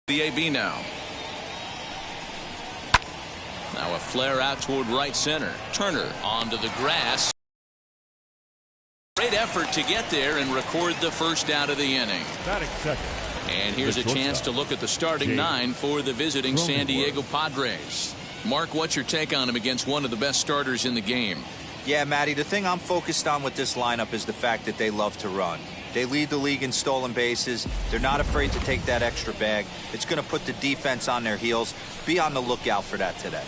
The AB now. Now a flare out toward right center. Turner onto the grass. Great effort to get there and record the first out of the inning. Batting second. And here's a chance to look at the starting nine for the visiting San Diego Padres. Mark, what's your take on him against one of the best starters in the game? Yeah, Matty, the thing I'm focused on with this lineup is the fact that they love to run. They lead the league in stolen bases. They're not afraid to take that extra bag. It's going to put the defense on their heels. Be on the lookout for that today.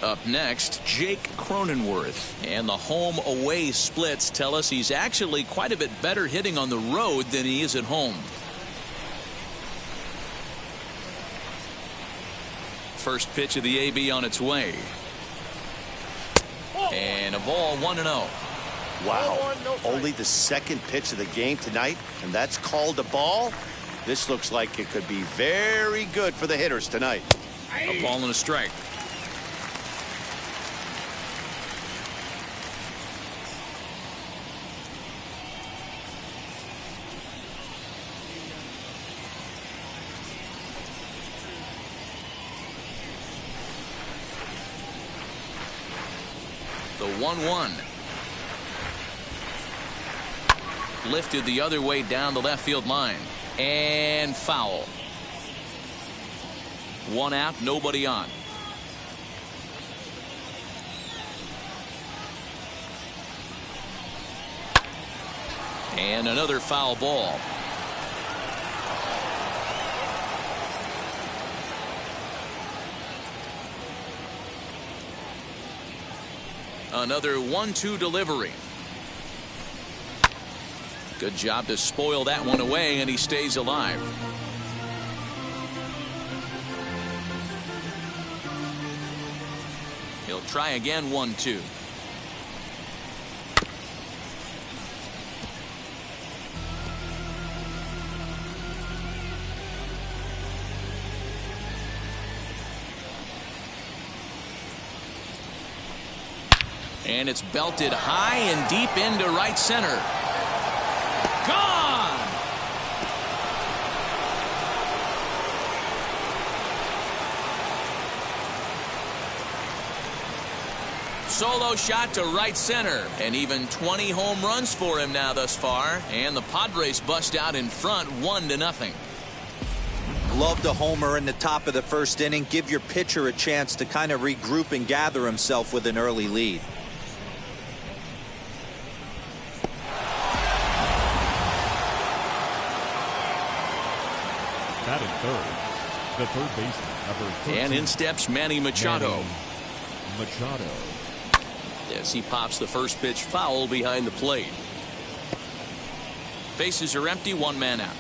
Up next, Jake Cronenworth. And the home-away splits tell us he's actually quite a bit better hitting on the road than he is at home. First pitch of the AB on its way. And a ball 1-0. Wow, only the second pitch of the game tonight, and that's called a ball. This looks like it could be very good for the hitters tonight. A ball and a strike. The 1-1. Lifted the other way down the left field line. And foul. One out, nobody on. And another foul ball. Another 1-2 delivery. Good job to spoil that one away, and he stays alive. He'll try again. 1-2. And it's belted high and deep into right center. Gone! Solo shot to right center. And even 20 home runs for him now thus far. And the Padres bust out in front 1-0. Love the homer in the top of the first inning. Give your pitcher a chance to kind of regroup and gather himself with an early lead. Batting third, the third baseman, number 13. And in steps Manny Machado. Manny Machado. As he pops the first pitch foul behind the plate. Bases are empty, one man out.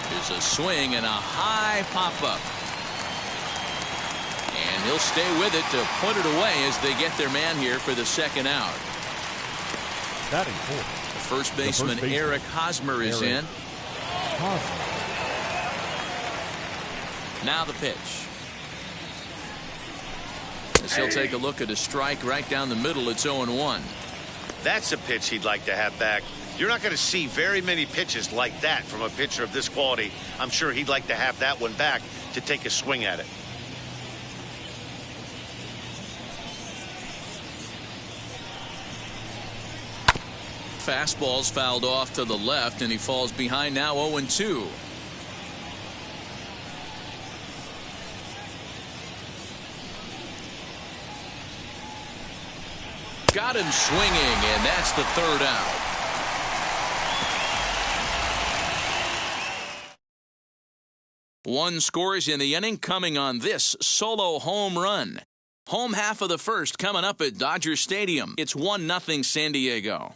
There's a swing and a high pop-up. And he'll stay with it to put it away as they get their man here for the second out. Batting fourth. The first baseman, Eric Hosmer is in. Hosmer. Now the pitch. As he'll take a look at a strike right down the middle. It's 0-1. That's a pitch he'd like to have back. You're not going to see very many pitches like that from a pitcher of this quality. I'm sure he'd like to have that one back to take a swing at it. Fastball's fouled off to the left, and he falls behind now. 0-2. Got him swinging, and that's the third out. One scores in the inning coming on this solo home run. Home half of the first coming up at Dodger Stadium. It's 1-0 San Diego.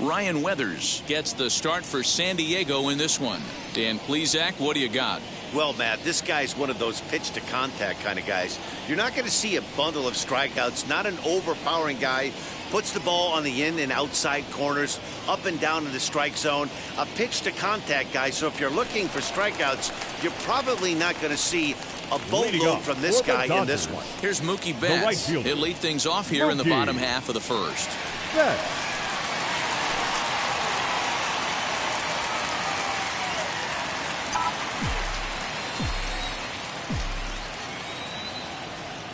Ryan Weathers gets the start for San Diego in this one. Dan Plesac, what do you got? Well, Matt, this guy's one of those pitch to contact kind of guys. You're not going to see a bundle of strikeouts, not an overpowering guy. Puts the ball on the in and outside corners, up and down in the strike zone. A pitch to contact guy. So if you're looking for strikeouts, you're probably not going to see A boatload from this guy in this one. Here's Mookie Betts. He'll lead things off here in the bottom half of the first.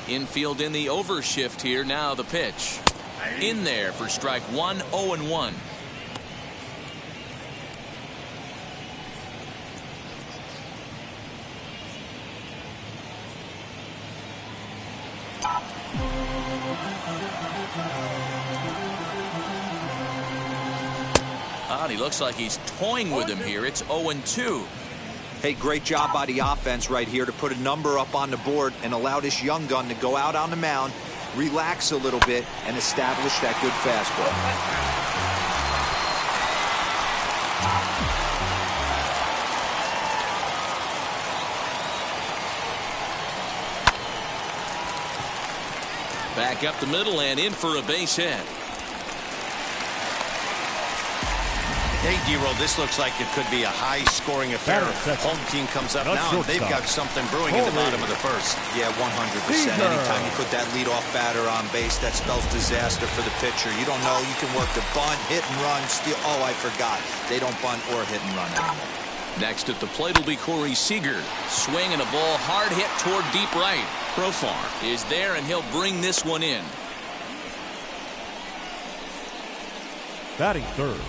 Infield in the overshift here. Now the pitch. In there for strike one, 0-1. He looks like he's toying with him here. It's 0-2. Hey, great job by the offense right here to put a number up on the board and allow this young gun to go out on the mound, relax a little bit, and establish that good fastball. Back up the middle and in for a base hit. Hey, D-Roll, this looks like it could be a high-scoring affair. Home team comes up now, and they've got something brewing in the bottom of the first. Yeah, 100%. Anytime you put that leadoff batter on base, that spells disaster for the pitcher. You don't know. You can work the bunt, hit and run, steal. Oh, I forgot. They don't bunt or hit and run anymore. Next at the plate will be Seeger. Swing and a ball hard hit toward deep right. Profar is there, and he'll bring this one in. Batting third.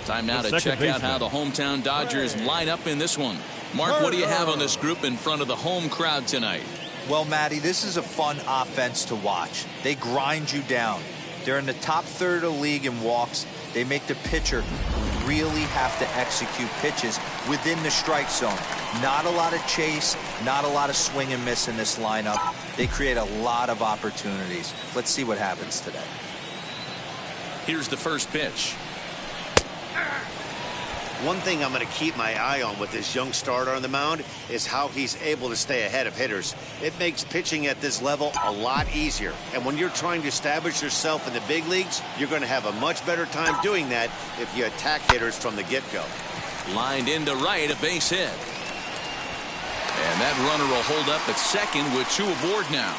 Time now to check out how the hometown Dodgers line up in this one. Mark, what do you have on this group in front of the home crowd tonight? Well, Matty, this is a fun offense to watch. They grind you down. They're in the top third of the league in walks. They make the pitcher really have to execute pitches within the strike zone. Not a lot of chase, not a lot of swing and miss in this lineup. They create a lot of opportunities. Let's see what happens today. Here's the first pitch. One thing I'm going to keep my eye on with this young starter on the mound is how he's able to stay ahead of hitters. It makes pitching at this level a lot easier. And when you're trying to establish yourself in the big leagues, you're going to have a much better time doing that if you attack hitters from the get-go. Lined into right, a base hit. And that runner will hold up at second with two aboard now.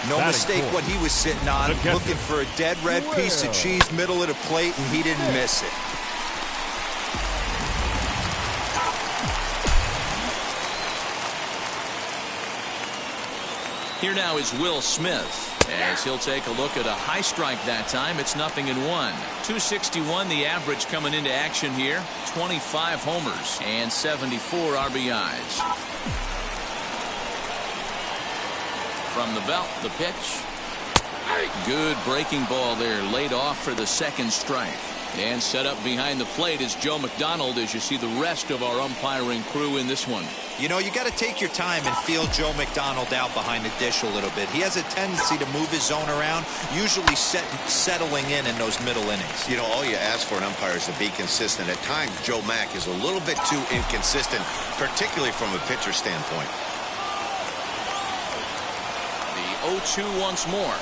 No mistake what he was sitting on, looking for a dead red piece of cheese middle of the plate, and he didn't miss it. Here now is Will Smith, as he'll take a look at a high strike that time. It's 0-1. 261 the average coming into action here. 25 homers and 74 RBIs. From the belt, the pitch. Good breaking ball there, laid off for the second strike. And set up behind the plate is Joe McDonald, as you see the rest of our umpiring crew in this one. You know, you got to take your time and feel Joe McDonald out behind the dish a little bit. He has a tendency to move his zone around, usually settling in those middle innings. You know, all you ask for an umpire is to be consistent. At times, Joe Mack is a little bit too inconsistent, particularly from a pitcher standpoint. The 0-2 once more.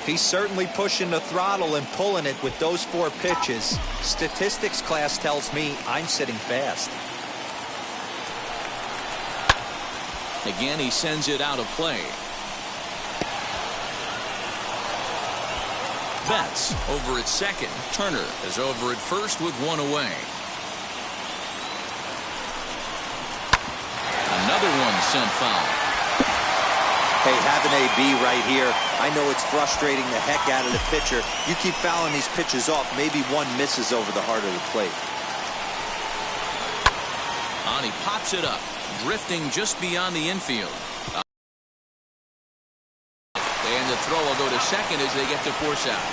He's certainly pushing the throttle and pulling it with those 4 pitches. Statistics class tells me I'm sitting fast. Again, he sends it out of play. Betts over at second. Turner is over at first with one away. Another one sent foul. Hey, have an AB right here. I know it's frustrating the heck out of the pitcher. You keep fouling these pitches off, maybe one misses over the heart of the plate. And he pops it up, drifting just beyond the infield. And the throw will go to second as they get to force out.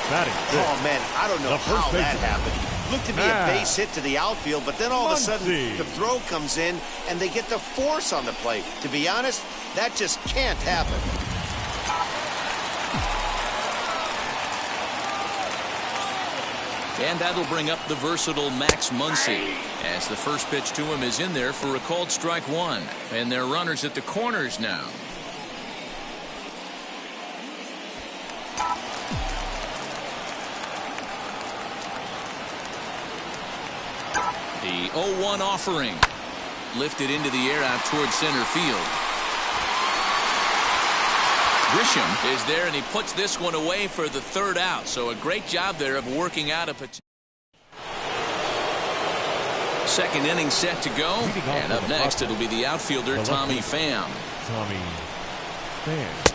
Oh, man, I don't know how that happened. Looked to be a base hit to the outfield, but then all of a sudden the throw comes in and they get the force on the plate. To be honest, that just can't happen. And that'll bring up the versatile Max Muncie, as the first pitch to him is in there for a called strike one. And they're runners at the corners now. 0-1 offering. Lifted into the air out towards center field. Grisham is there, and he puts this one away for the third out. So a great job there of working out a potential. Second inning set to go. And up next, it'll be the outfielder, Tommy Pham.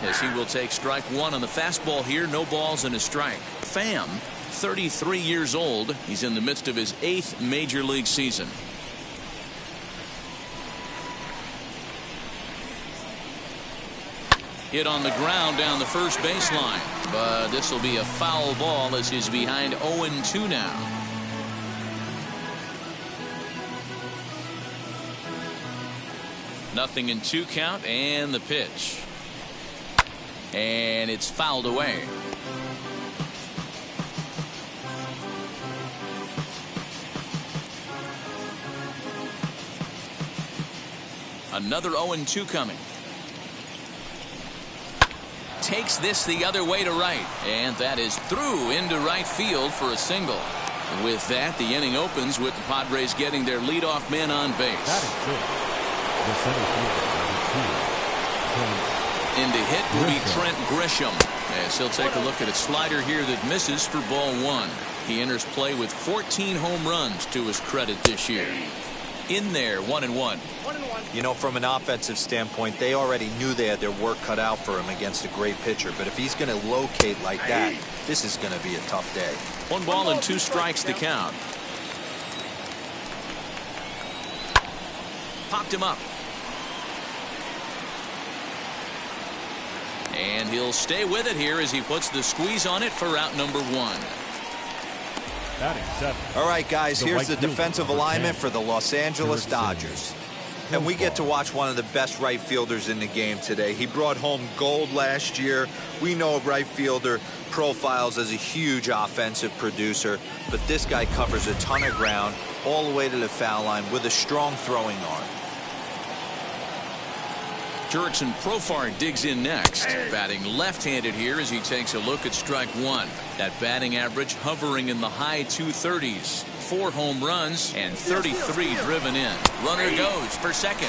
As he will take strike one on the fastball here. No balls and a strike. Pham, 33 years old. He's in the midst of his 8th major league season. Hit on the ground down the first baseline. But this will be a foul ball as he's behind 0-2 now. Nothing in 2 count, and the pitch. And it's fouled away. Another 0-2 coming. Takes this the other way to right, and that is through into right field for a single. With that, the inning opens with the Padres getting their leadoff man on base. That is it. The center fielder, In to hit will be Trent Grisham, as he'll take a look at a slider here that misses for ball 1. He enters play with 14 home runs to his credit this year. In there, 1-1. You know, from an offensive standpoint, they already knew they had their work cut out for him against a great pitcher. But if he's going to locate like that, this is going to be a tough day. 1 ball and 2 strikes to count. Popped him up. And he'll stay with it here as he puts the squeeze on it for out number 1. All right, guys, here's the defensive alignment for the Los Angeles Dodgers. And we get to watch one of the best right fielders in the game today. He brought home gold last year. We know a right fielder profiles as a huge offensive producer, but this guy covers a ton of ground all the way to the foul line with a strong throwing arm. Jurickson Profar digs in next, batting left-handed here as he takes a look at strike 1. That batting average hovering in the high 230s. 4 home runs and 33 driven in. Runner goes for second.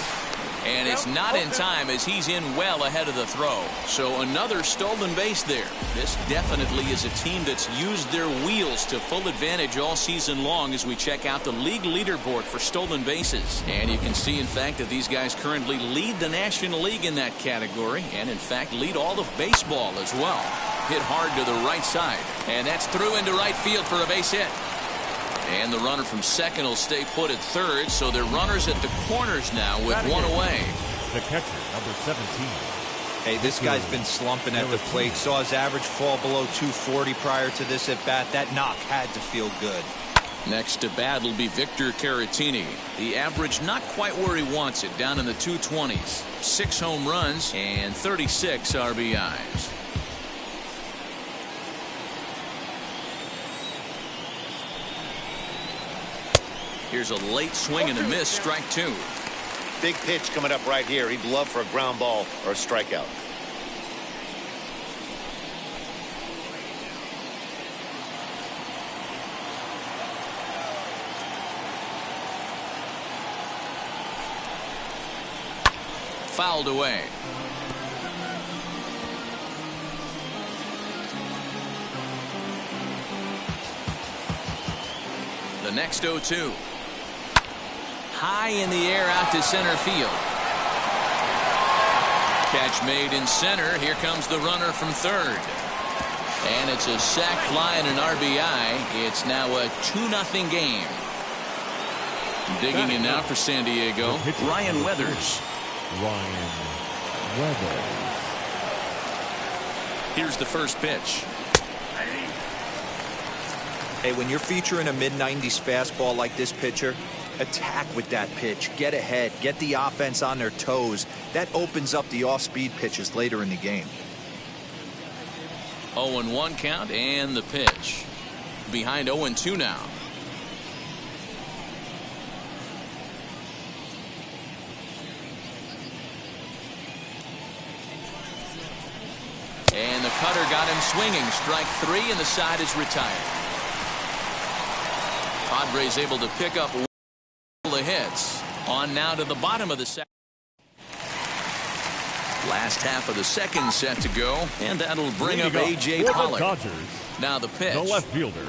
And it's not in time as he's in well ahead of the throw. So another stolen base there. This definitely is a team that's used their wheels to full advantage all season long as we check out the league leaderboard for stolen bases. And you can see, in fact, that these guys currently lead the National League in that category and, in fact, lead all of baseball as well. Hit hard to the right side. And that's through into right field for a base hit. And the runner from second will stay put at third, so they're runners at the corners now with 1 away. The catcher, number 17. Hey, this guy's been slumping at the plate. Saw his average fall below 240 prior to this at bat. That knock had to feel good. Next to bat will be Victor Carratini. The average not quite where he wants it, down in the 220s. 6 home runs and 36 RBIs. Here's a late swing and a miss, strike 2. Big pitch coming up right here. He'd love for a ground ball or a strikeout. Fouled away. The next 0-2. High in the air out to center field. Catch made in center. Here comes the runner from third. And it's a sac fly and an RBI. It's now a 2-0 game. Digging in now for San Diego, Ryan Weathers. Here's the first pitch. Hey, when you're featuring a mid-90s fastball like this pitcher, attack with that pitch. Get ahead. Get the offense on their toes. That opens up the off-speed pitches later in the game. 0-1 count and the pitch. Behind 0-2 now. And the cutter got him swinging. Strike 3, and the side is retired. Padres able to pick up On now to the bottom of the second. Last half of the second set to go, and that'll bring up A.J. Pollock. Now the pitch. The left fielder,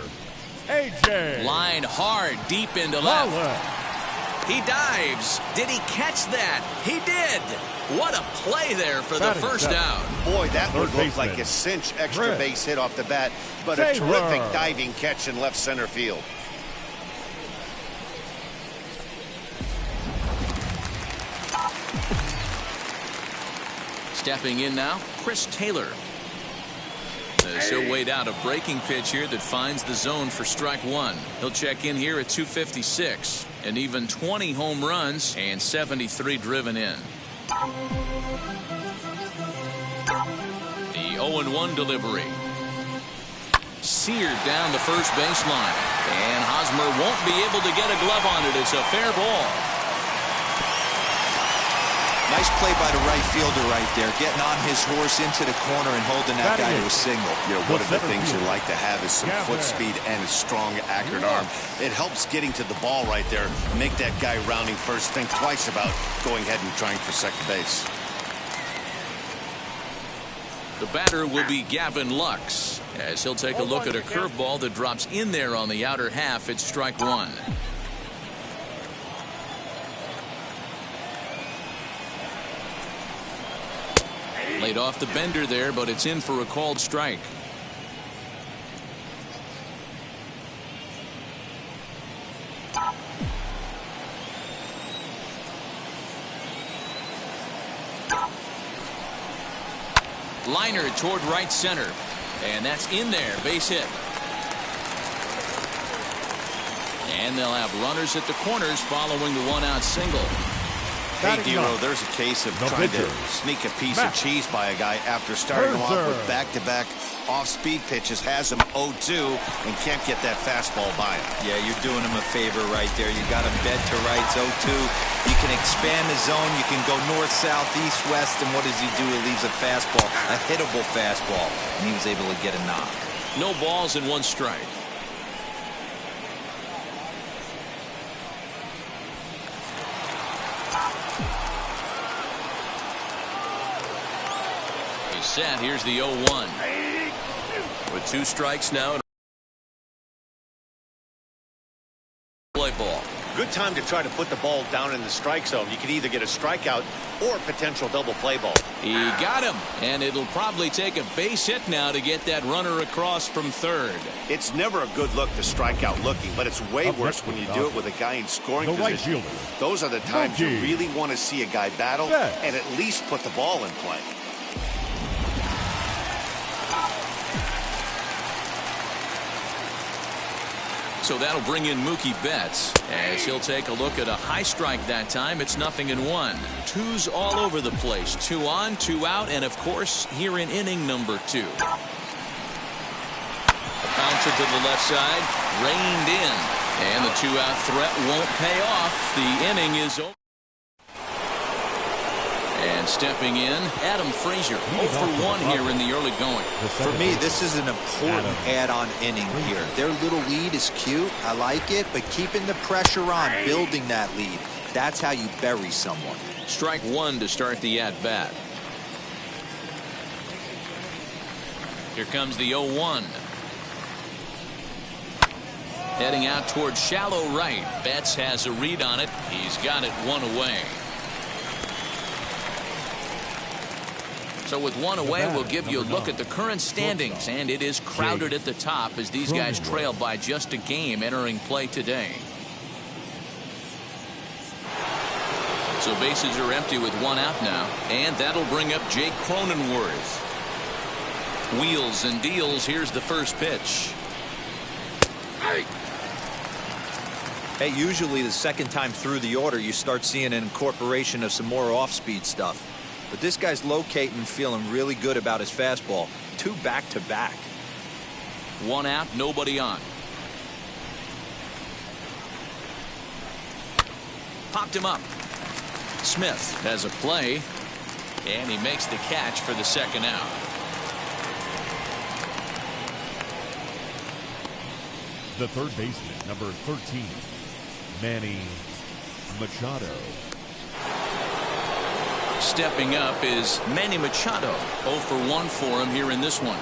A.J. Line hard, deep into left. He dives. Did he catch that? He did. What a play there for the first down. Boy, that would look like a cinch extra base hit off the bat, but a terrific diving catch in left center field. Stepping in now, Chris Taylor. He'll wait out a breaking pitch here that finds the zone for strike one. He'll check in here at 256. And even 20 home runs and 73 driven in. The 0-1 delivery. Seared down the first baseline. And Hosmer won't be able to get a glove on it. It's a fair ball. Nice play by the right fielder right there, getting on his horse into the corner and holding that guy to a single. You know, one of the things you like to have is some foot speed and a strong, accurate arm. It helps getting to the ball right there, make that guy rounding first think twice about going ahead and trying for second base. The batter will be Gavin Lux, as he'll take a look at a curveball that drops in there on the outer half. It's strike one. Laid off the bender there, but it's in for a called strike. Liner toward right center, and that's in there. Base hit. And they'll have runners at the corners following the one-out single. Hey, Dero, there's a case of trying to sneak a piece of cheese by a guy after starting him off with back-to-back off-speed pitches, has him 0-2, and can't get that fastball by him. Yeah, you're doing him a favor right there. You got him dead to rights, 0-2. You can expand the zone. You can go north, south, east, west, and what does he do? He leaves a fastball, a hittable fastball, and he was able to get a knock. No balls and one strike. Set. Here's the 0-1 with two strikes now. Play ball. Good time to try to put the ball down in the strike zone. You can either get a strikeout or potential double play ball. He got him, and it'll probably take a base hit now to get that runner across from third. It's never a good look to strike out looking, but it's way worse when you do it with a guy in scoring position. Those are the times you really want to see a guy battle and at least put the ball in play. So that'll bring in Mookie Betts, as he'll take a look at a high strike that time. It's 0-1. Twos all over the place. 2 on, 2 out, and of course here in inning number 2. A bouncer to the left side, reined in, and the 2-out threat won't pay off. The inning is over. And stepping in, Adam Frazier, 0 for 1 here in the early going. For me, this is an important add-on inning here. Their little lead is cute. I like it, but keeping the pressure on, building that lead, that's how you bury someone. Strike one to start the at-bat. Here comes the 0-1. Heading out towards shallow right. Betts has a read on it. He's got it 1 away. So with 1 away, we'll give you a look at the current standings, and it is crowded at the top as these guys trail by just a game entering play today. So bases are empty with 1 out now, and that'll bring up Jake Cronenworth. Wheels and deals. Here's the first pitch. Hey, usually the second time through the order, you start seeing an incorporation of some more off-speed stuff. But this guy's locating and feeling really good about his fastball. 2 back-to-back. 1 out, nobody on. Popped him up. Smith has a play, and he makes the catch for the second out. The third baseman, number 13, Manny Machado. Stepping up is Manny Machado. 0 for 1 for him here in this one.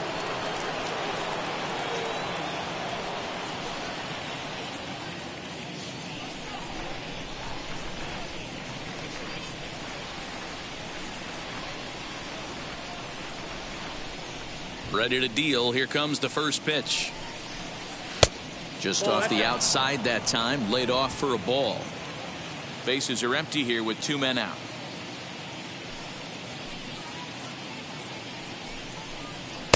Ready to deal. Here comes the first pitch. Just off the outside that time. Laid off for a ball. Bases are empty here with 2 men out.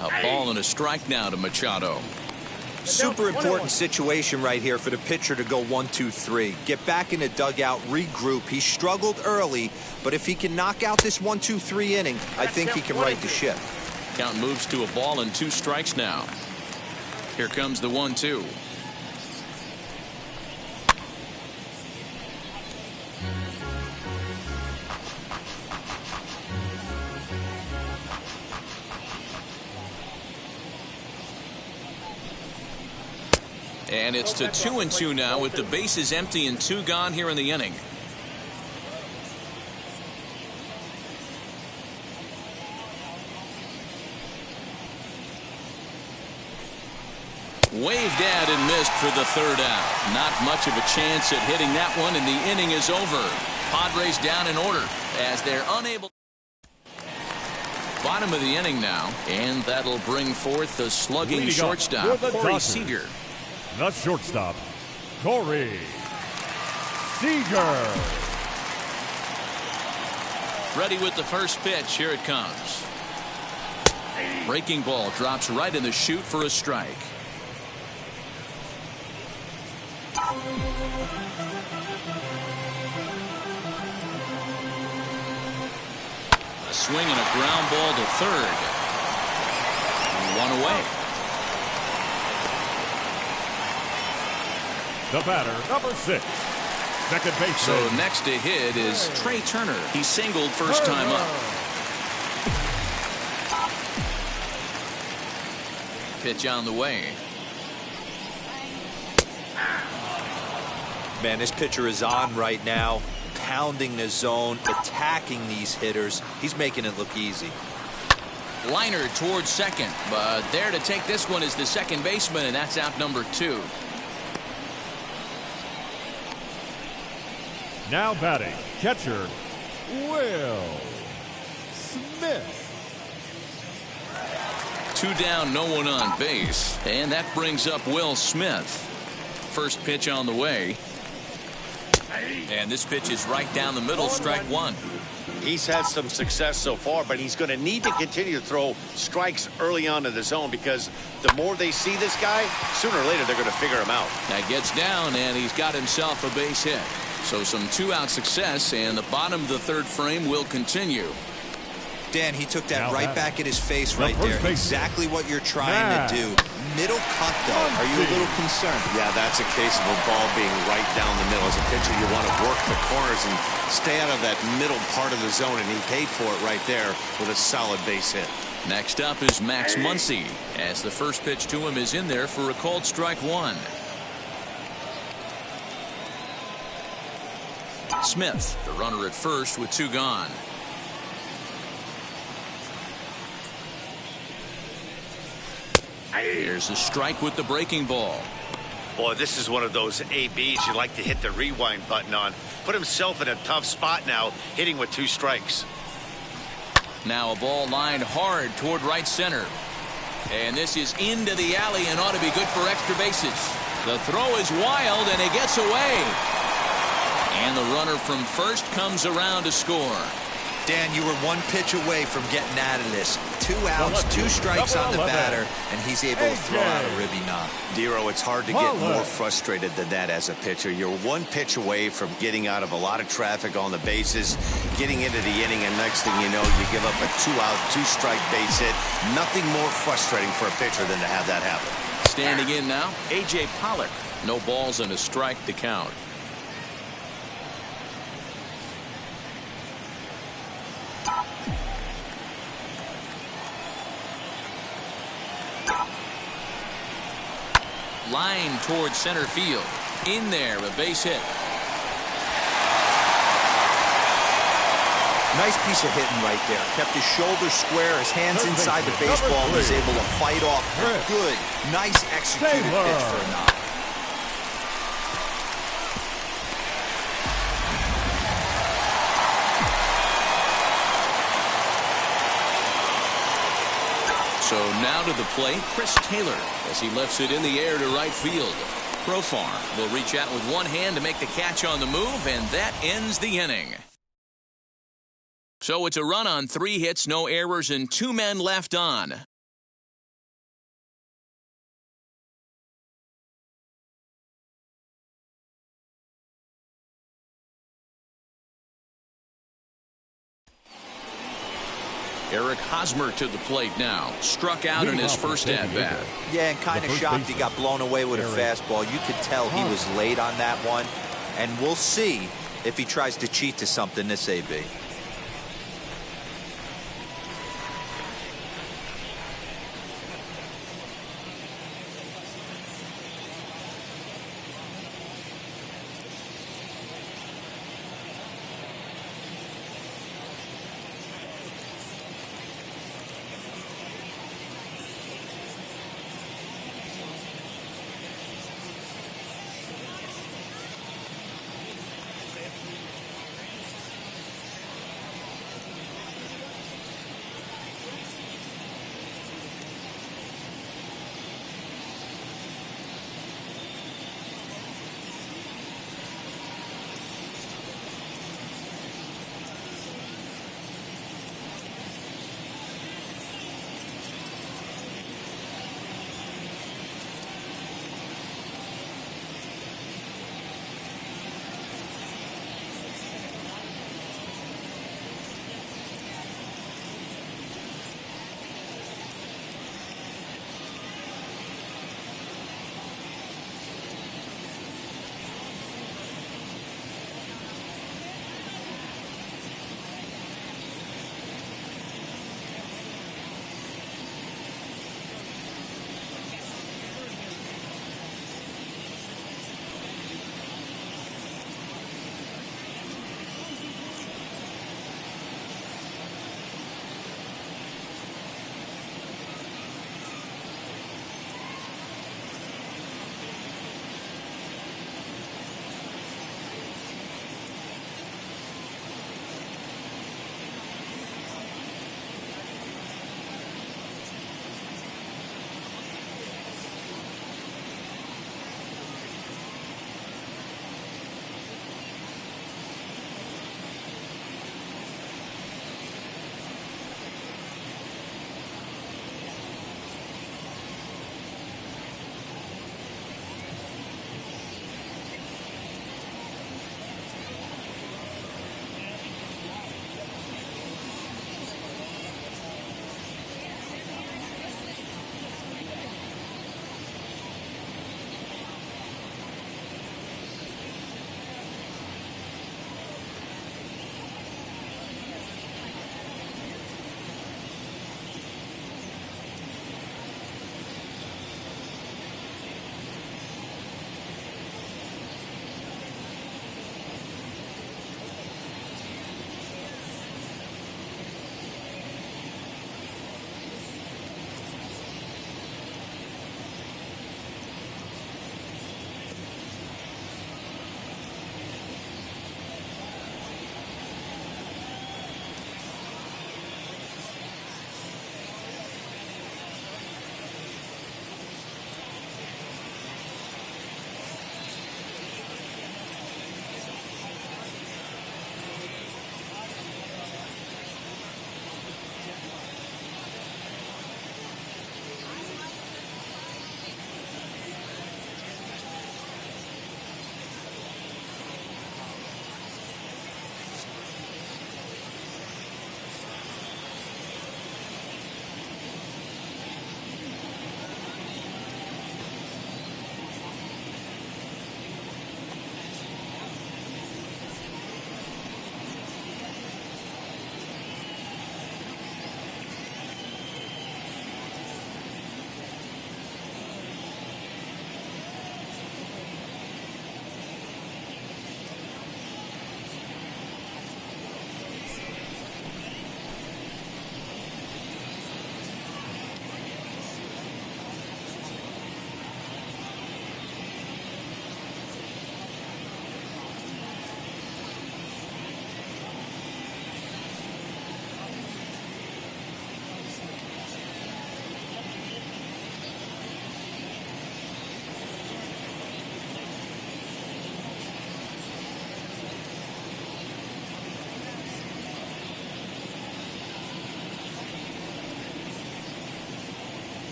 A ball and a strike now to Machado. Super important situation right here for the pitcher to go 1-2-3. Get back in the dugout, regroup. He struggled early, but if he can knock out this 1-2-3 inning, I think he can right the ship. Count moves to a ball and 2 strikes now. Here comes the 1-2. And it's to 2-2 now with the bases empty and 2 gone here in the inning. Waved at and missed for the 3rd out. Not much of a chance at hitting that one, and the inning is over. Padres down in order as they're unable. Bottom of the inning now, and that'll bring forth the slugging shortstop, Seeger. The shortstop, Seeger. Ready with the first pitch. Here it comes. Breaking ball drops right in the chute for a strike. A swing and a ground ball to 3rd. 1 away. The batter, number 6, second baseman. So next to hit is Trey Turner. He singled first time up. Pitch on the way. Man, this pitcher is on right now, pounding the zone, attacking these hitters. He's making it look easy. Liner towards second, but there to take this one is the second baseman, and that's out number 2. Now batting, catcher, Will Smith. 2 down, no one on base, and that brings up Will Smith. First pitch on the way. And this pitch is right down the middle, strike 1. He's had some success so far, but he's going to need to continue to throw strikes early on in the zone, because the more they see this guy, sooner or later they're going to figure him out. That gets down, and he's got himself a base hit. So some 2-out success, and the bottom of the 3rd frame will continue. Dan, he took that Now right back at his face right there. Exactly what you're trying to do. Middle cut, though. Are you a little concerned? Yeah, that's a case of a ball being right down the middle. As a pitcher, you want to work the corners and stay out of that middle part of the zone, and he paid for it right there with a solid base hit. Next up is Max Muncie, as the first pitch to him is in there for a called strike 1. Smith, the runner at first with 2 gone. Here's a strike with the breaking ball. Boy, this is one of those ABs you like to hit the rewind button on. Put himself in a tough spot now, hitting with 2 strikes. Now a ball lined hard toward right center. And this is into the alley and ought to be good for extra bases. The throw is wild, and it gets away. And the runner from first comes around to score. Dan, you were 1 pitch away from getting out of this. 2 outs, 2 strikes on the batter, and he's able to throw out a ribby knock. Dero, it's hard to get more frustrated than that as a pitcher. You're 1 pitch away from getting out of a lot of traffic on the bases, getting into the inning, and next thing you know, you give up a 2-out, 2-strike base hit. Nothing more frustrating for a pitcher than to have that happen. Standing in now, A.J. Pollock. No balls and a strike to count. Line towards center field. In there, a base hit. Nice piece of hitting right there. Kept his shoulders square, his hands inside the baseball, and was able to fight off a good, nice executed pitch for a knock. So now to the plate, Chris Taylor, as he lifts it in the air to right field. Profar will reach out with one hand to make the catch on the move, and that ends the inning. So it's a run on 3 hits, no errors, and 2 men left on. Eric Hosmer to the plate now. Struck out in his first at-bat. Yeah, and kind of shocked he got blown away with a fastball. You could tell he was late on that one. And we'll see if he tries to cheat to something this AB.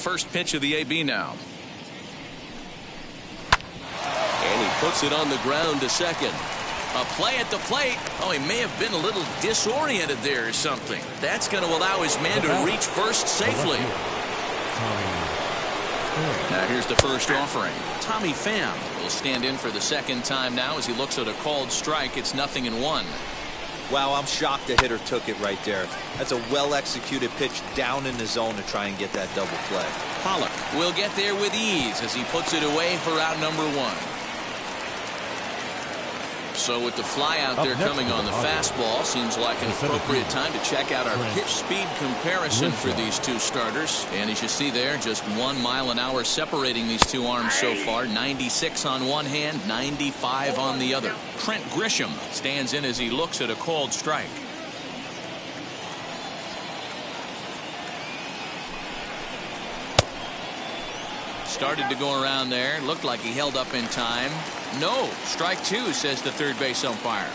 first pitch of the AB now. And he puts it on the ground to second. A play at the plate. Oh, he may have been a little disoriented there or something. That's going to allow his man to reach first safely. Now here's the first offering. Tommy Pham will stand in for the second time now as he looks at a called strike. It's 0-1. Wow, I'm shocked the hitter took it right there. That's a well-executed pitch down in the zone to try and get that double play. Pollock will get there with ease as he puts it away for out number 1. So with the fly out there coming on the fastball, seems like an appropriate time to check out our pitch speed comparison for these two starters. And as you see there, just 1 mile an hour separating these two arms so far. 96 on one hand, 95 on the other. Trent Grisham stands in as he looks at a called strike. Started to go around there. Looked like he held up in time. No, strike 2, says the third base umpire.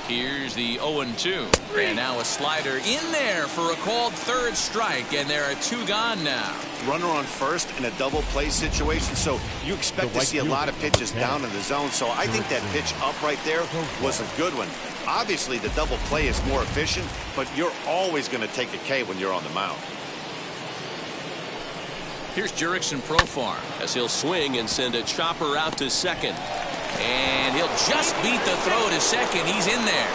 Here's the 0-2. And now a slider in there for a called third strike. And there are 2 gone now. Runner on first in a double play situation, so you expect to see a lot of pitches down in the zone. So I think that pitch up right there was a good one. Obviously, the double play is more efficient, but you're always going to take a K when you're on the mound. Here's Jurickson Profar as he'll swing and send a chopper out to second. And he'll just beat the throw to second. He's in there.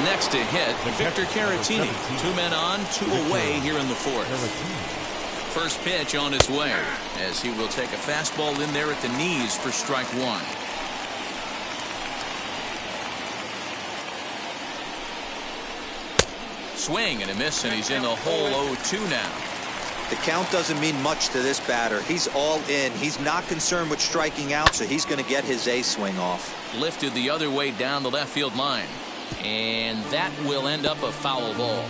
Next to hit, Victor Carratini. 2 men on, 2 away here in the 4th. First pitch on his way as he will take a fastball in there at the knees for strike 1. Swing and a miss, and he's in the hole. 0-2 now. The count doesn't mean much to this batter. He's all in. He's not concerned with striking out, so he's going to get his A swing off. Lifted the other way down the left field line. And that will end up a foul ball.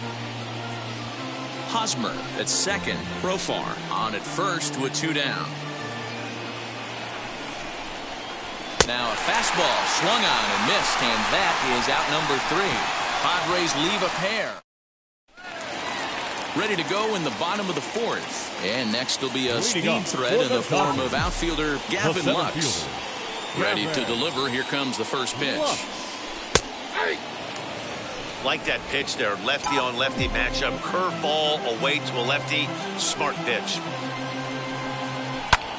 Hosmer at second. Profar on at first with 2 down. Now a fastball swung on and missed, and that is out number 3. Padres leave a pair. Ready to go in the bottom of the 4th. And next will be a speed threat in the form of outfielder Gavin Lux. Ready to deliver. Here comes the first pitch. Like that pitch there. Lefty on lefty matchup. Curveball away to a lefty. Smart pitch.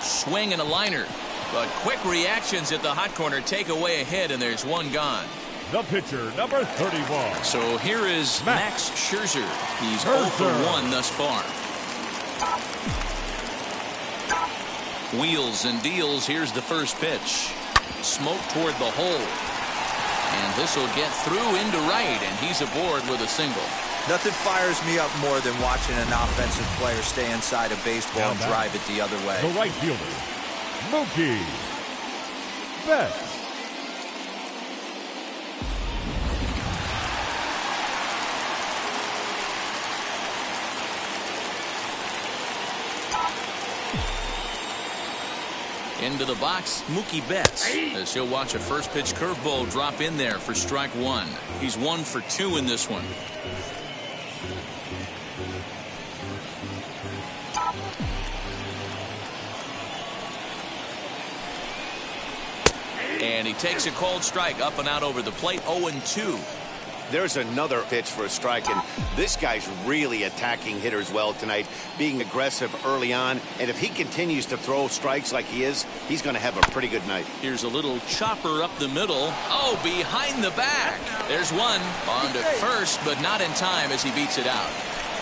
Swing and a liner. But quick reactions at the hot corner take away a hit, and there's 1 gone. The pitcher, number 31. So here is Max Scherzer. He's 0 for 1 thus far. Wheels and deals. Here's the first pitch. Smoke toward the hole. And this will get through into right, and he's aboard with a single. Nothing fires me up more than watching an offensive player stay inside a baseball and drive it the other way. The right fielder, Mookie Betts. Into the box, Mookie Betts, as he'll watch a first pitch curveball drop in there for strike 1. He's 1 for 2 in this one. And he takes a cold strike up and out over the plate. 0-2. There's another pitch for a strike, and this guy's really attacking hitters well tonight, being aggressive early on. And if he continues to throw strikes like he is, he's going to have a pretty good night. Here's a little chopper up the middle. Oh, behind the back. There's one on to first, but not in time as he beats it out.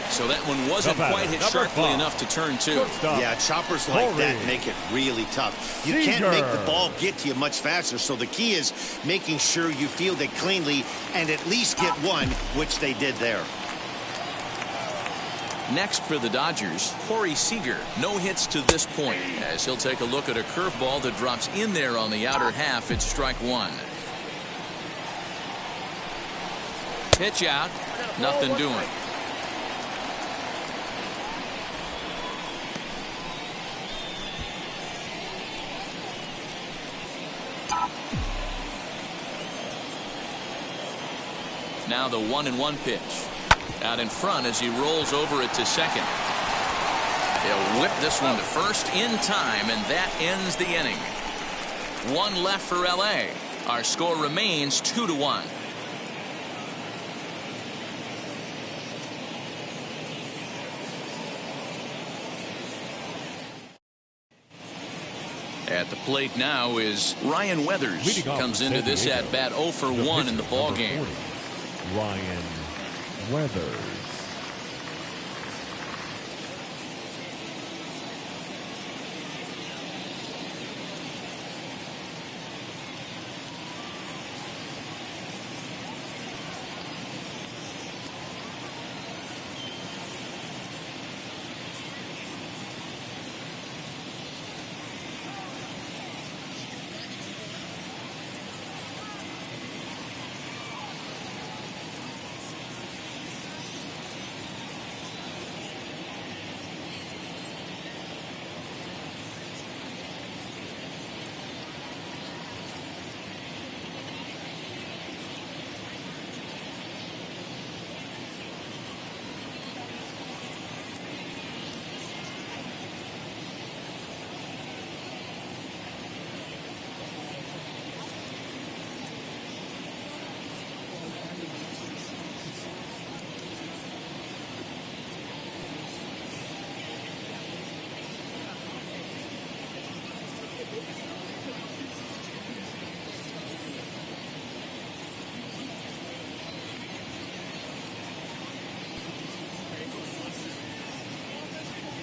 So that one wasn't quite hit sharply enough to turn 2. Yeah, choppers like that make it really tough. You can't make the ball get to you much faster, so the key is making sure you field it cleanly and at least get one, which they did there. Next for the Dodgers, Seeger. No hits to this point as he'll take a look at a curveball that drops in there on the outer half. It's strike 1. Pitch out. Nothing doing. Now the 1-1 pitch. Out in front as he rolls over it to second. They'll whip this one to first in time, and that ends the inning. One left for LA. Our score remains 2-1. At the plate now is Ryan Weathers. Comes into this at bat 0 for 1 in the ball game. Ryan Weathers.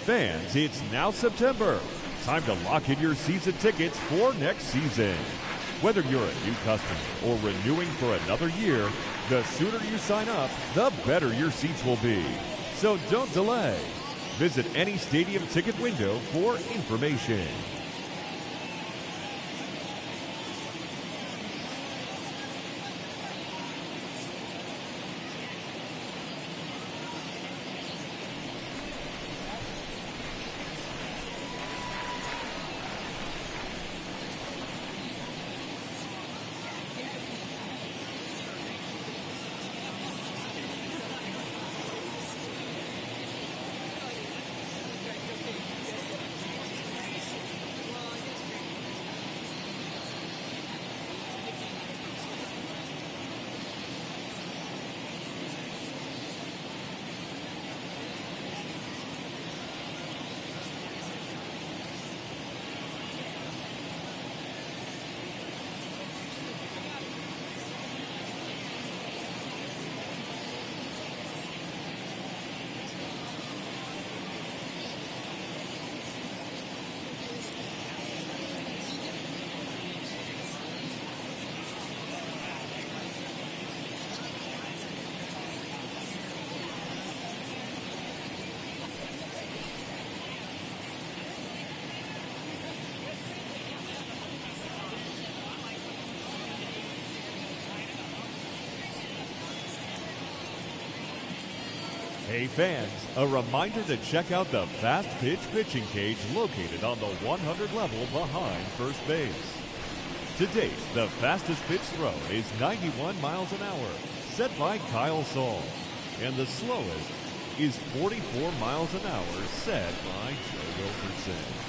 Fans, it's now September. Time to lock in your season tickets for next season. Whether you're a new customer or renewing for another year, the sooner you sign up, the better your seats will be. So don't delay. Visit any stadium ticket window for information. Hey fans, a reminder to check out the Fast Pitch pitching cage located on the 100 level behind first base. To date, the fastest pitch throw is 91 miles an hour, set by Kyle Saul, and the slowest is 44 miles an hour, set by Joe Wilkerson.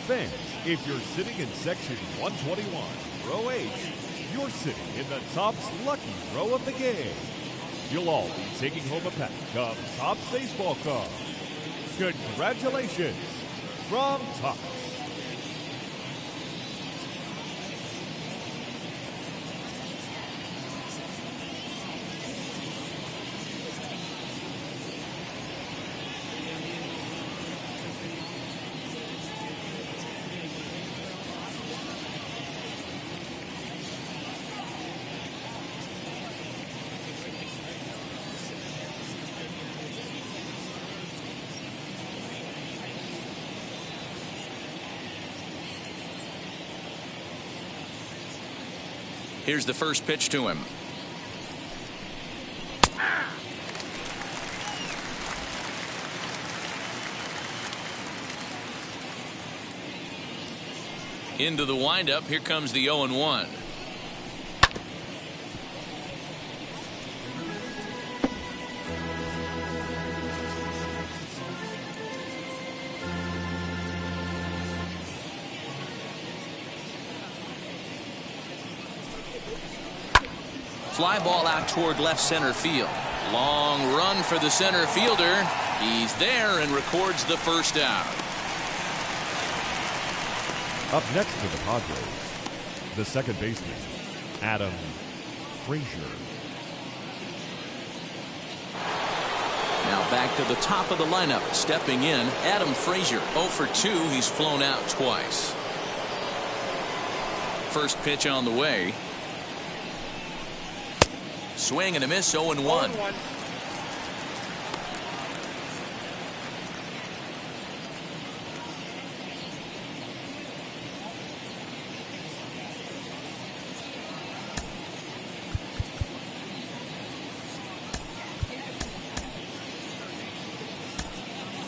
Fans, if you're sitting in section 121, row H, you're sitting in the Topps lucky row of the game. You'll all be taking home a pack of Topps baseball cards. Congratulations from Topps. Here's the first pitch to him. Into the windup. Here comes the 0-1. Fly ball out toward left center field. Long run for the center fielder. He's there and records the first out. Up next for the Padres, the second baseman, Frazier. Now back to the top of the lineup. Stepping in, Frazier. 0 for 2. He's flown out twice. First pitch on the way. Swing and a miss. 0-1.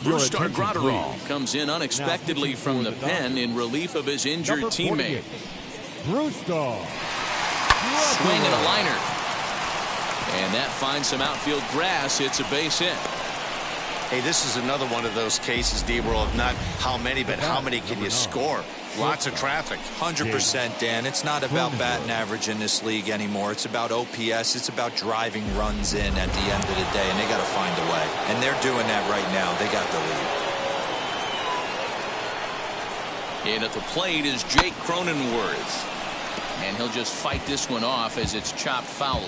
Bruce Gratterall comes in unexpectedly from the pen in relief of his injured teammate. Brewster. Swing and a liner. And that finds some outfield grass. It's a base hit. Hey, this is another one of those cases, D-World, of not how many, but how many can you score? Lots of traffic. 100%, Dan. It's not about batting average in this league anymore. It's about OPS. It's about driving runs in at the end of the day, and they got to find a way. And they're doing that right now. They got the lead. And at the plate is Jake Cronenworth. And he'll just fight this one off as it's chopped foul.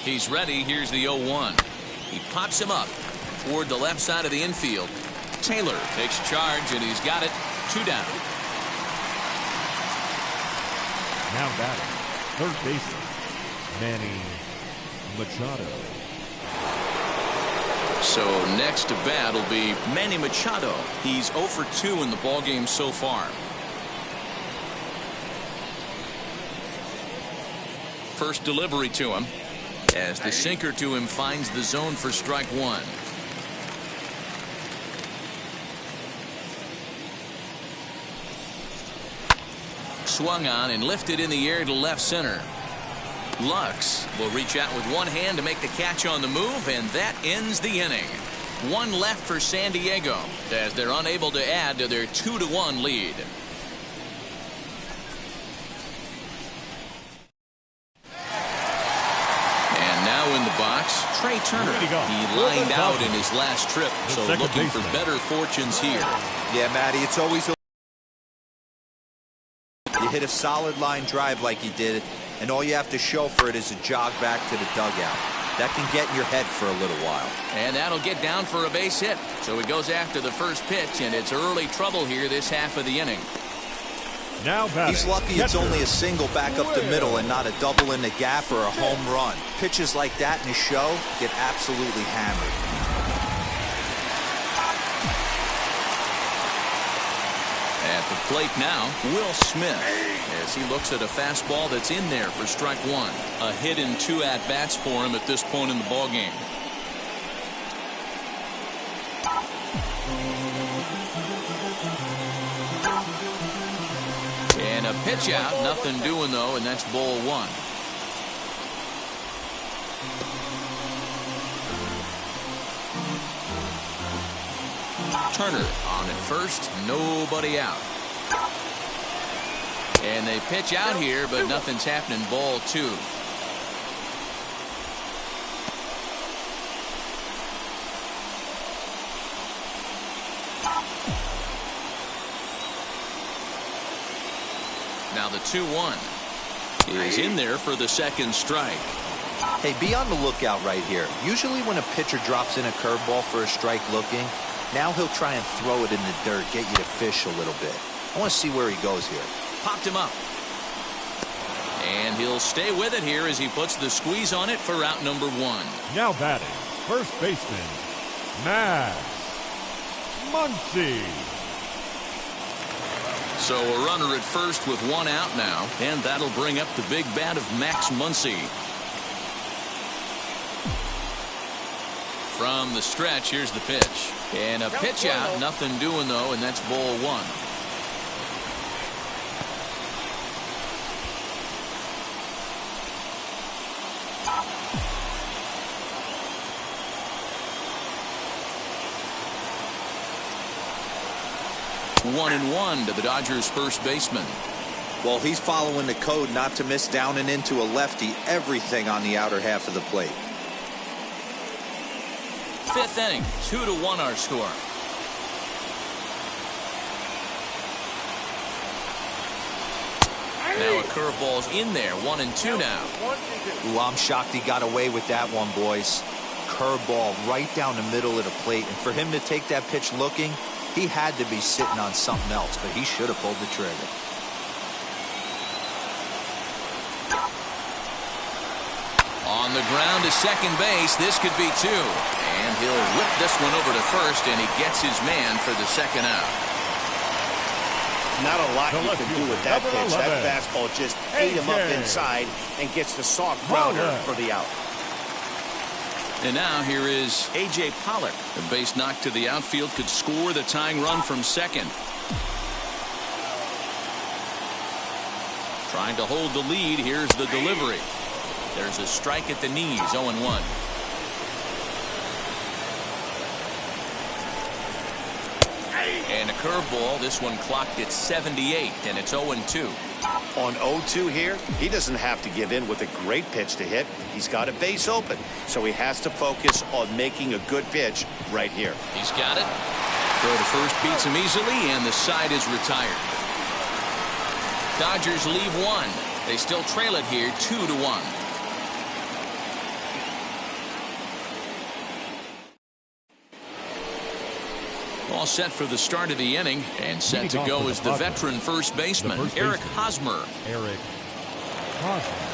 He's ready. Here's the 0-1. He pops him up toward the left side of the infield. Taylor takes charge, and he's got it. 2 down. Now batting, third baseman, Manny Machado. So next to bat will be Manny Machado. He's 0 for 2 in the ballgame so far. First delivery to him. As the sinker to him finds the zone for strike 1. Swung on and lifted in the air to left center. Lux will reach out with one hand to make the catch on the move, and that ends the inning. 1 left for San Diego as they're unable to add to their 2-1 lead. In the box, Trey Turner. He lined out in his last trip, so looking for better fortunes here. Yeah, Matty, it's always you hit a solid line drive like he did, and all you have to show for it is a jog back to the dugout. That can get in your head for a little while. And that'll get down for a base hit. So he goes after the first pitch, and it's early trouble here this half of the inning. Now batting, he's lucky it's only a single back up the middle and not a double in the gap or a home run. Pitches like that in a show get absolutely hammered. At the plate now, Will Smith, as he looks at a fastball that's in there for strike 1. A hit in 2 at-bats for him at this point in the ballgame. And a pitch out, nothing doing though, and that's ball 1. Turner on at first, nobody out. And they pitch out here, but nothing's happening. Ball 2. Now the 2-1 is in there for the second strike. Hey, be on the lookout right here. Usually when a pitcher drops in a curveball for a strike looking, now he'll try and throw it in the dirt, get you to fish a little bit. I want to see where he goes here. Popped him up. And he'll stay with it here as he puts the squeeze on it for out number 1. Now batting, first baseman, Manny Muncie. So a runner at first with 1 out now, and that'll bring up the big bat of Max Muncie. From the stretch, here's the pitch. And a pitch out, nothing doing though, and that's ball 1. One and 1 to the Dodgers first baseman. Well, he's following the code not to miss down and into a lefty. Everything on the outer half of the plate. 5th inning, 2-1 our score. Now a curveball's in there, 1-2 now. Ooh, I'm shocked he got away with that one, boys. Curveball right down the middle of the plate, and for him to take that pitch looking, he had to be sitting on something else, but he should have pulled the trigger. On the ground to second base, this could be 2. And he'll whip this one over to first, and he gets his man for the second out. Not a lot you can do with that pitch. That fastball just ate him up inside and gets the soft grounder for the out. And now here is A.J. Pollock. The base knock to the outfield could score the tying run from second. Trying to hold the lead. Here's the delivery. There's a strike at the knees, 0-1. And a curveball. This one clocked at 78, and it's 0-2. On 0-2 here, he doesn't have to give in with a great pitch to hit. He's got a base open, so he has to focus on making a good pitch right here. He's got it. Throw to first beats him easily, and the side is retired. Dodgers leave 1. They still trail it here, 2-1. All set for the start of the inning, and set to go is the veteran first baseman, Eric Hosmer. Eric Hosmer.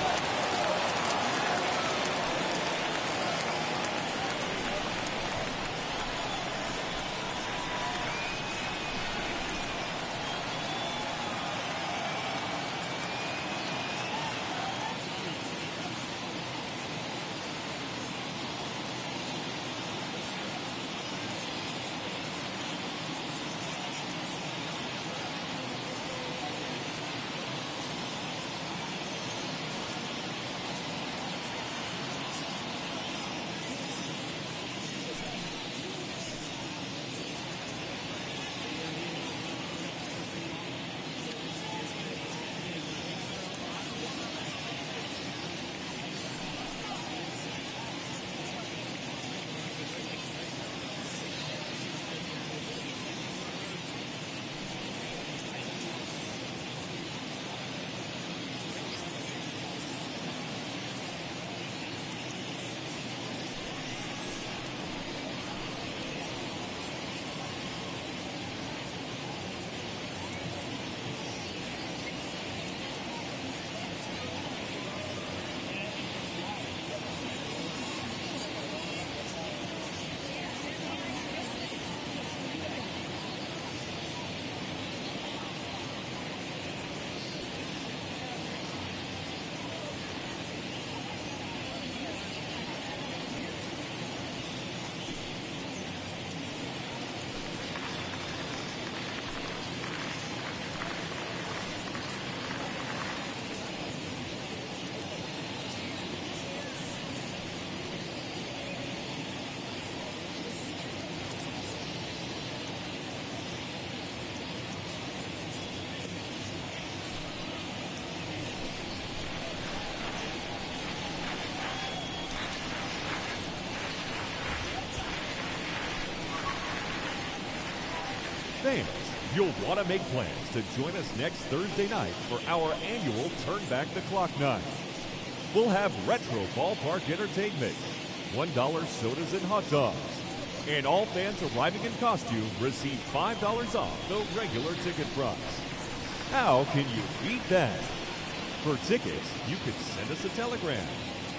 Fans, you'll want to make plans to join us next Thursday night for our annual Turn Back the Clock night. We'll have retro ballpark entertainment, $1 sodas and hot dogs, and all fans arriving in costume receive $5 off the regular ticket price. How can you beat that? For tickets, you could send us a telegram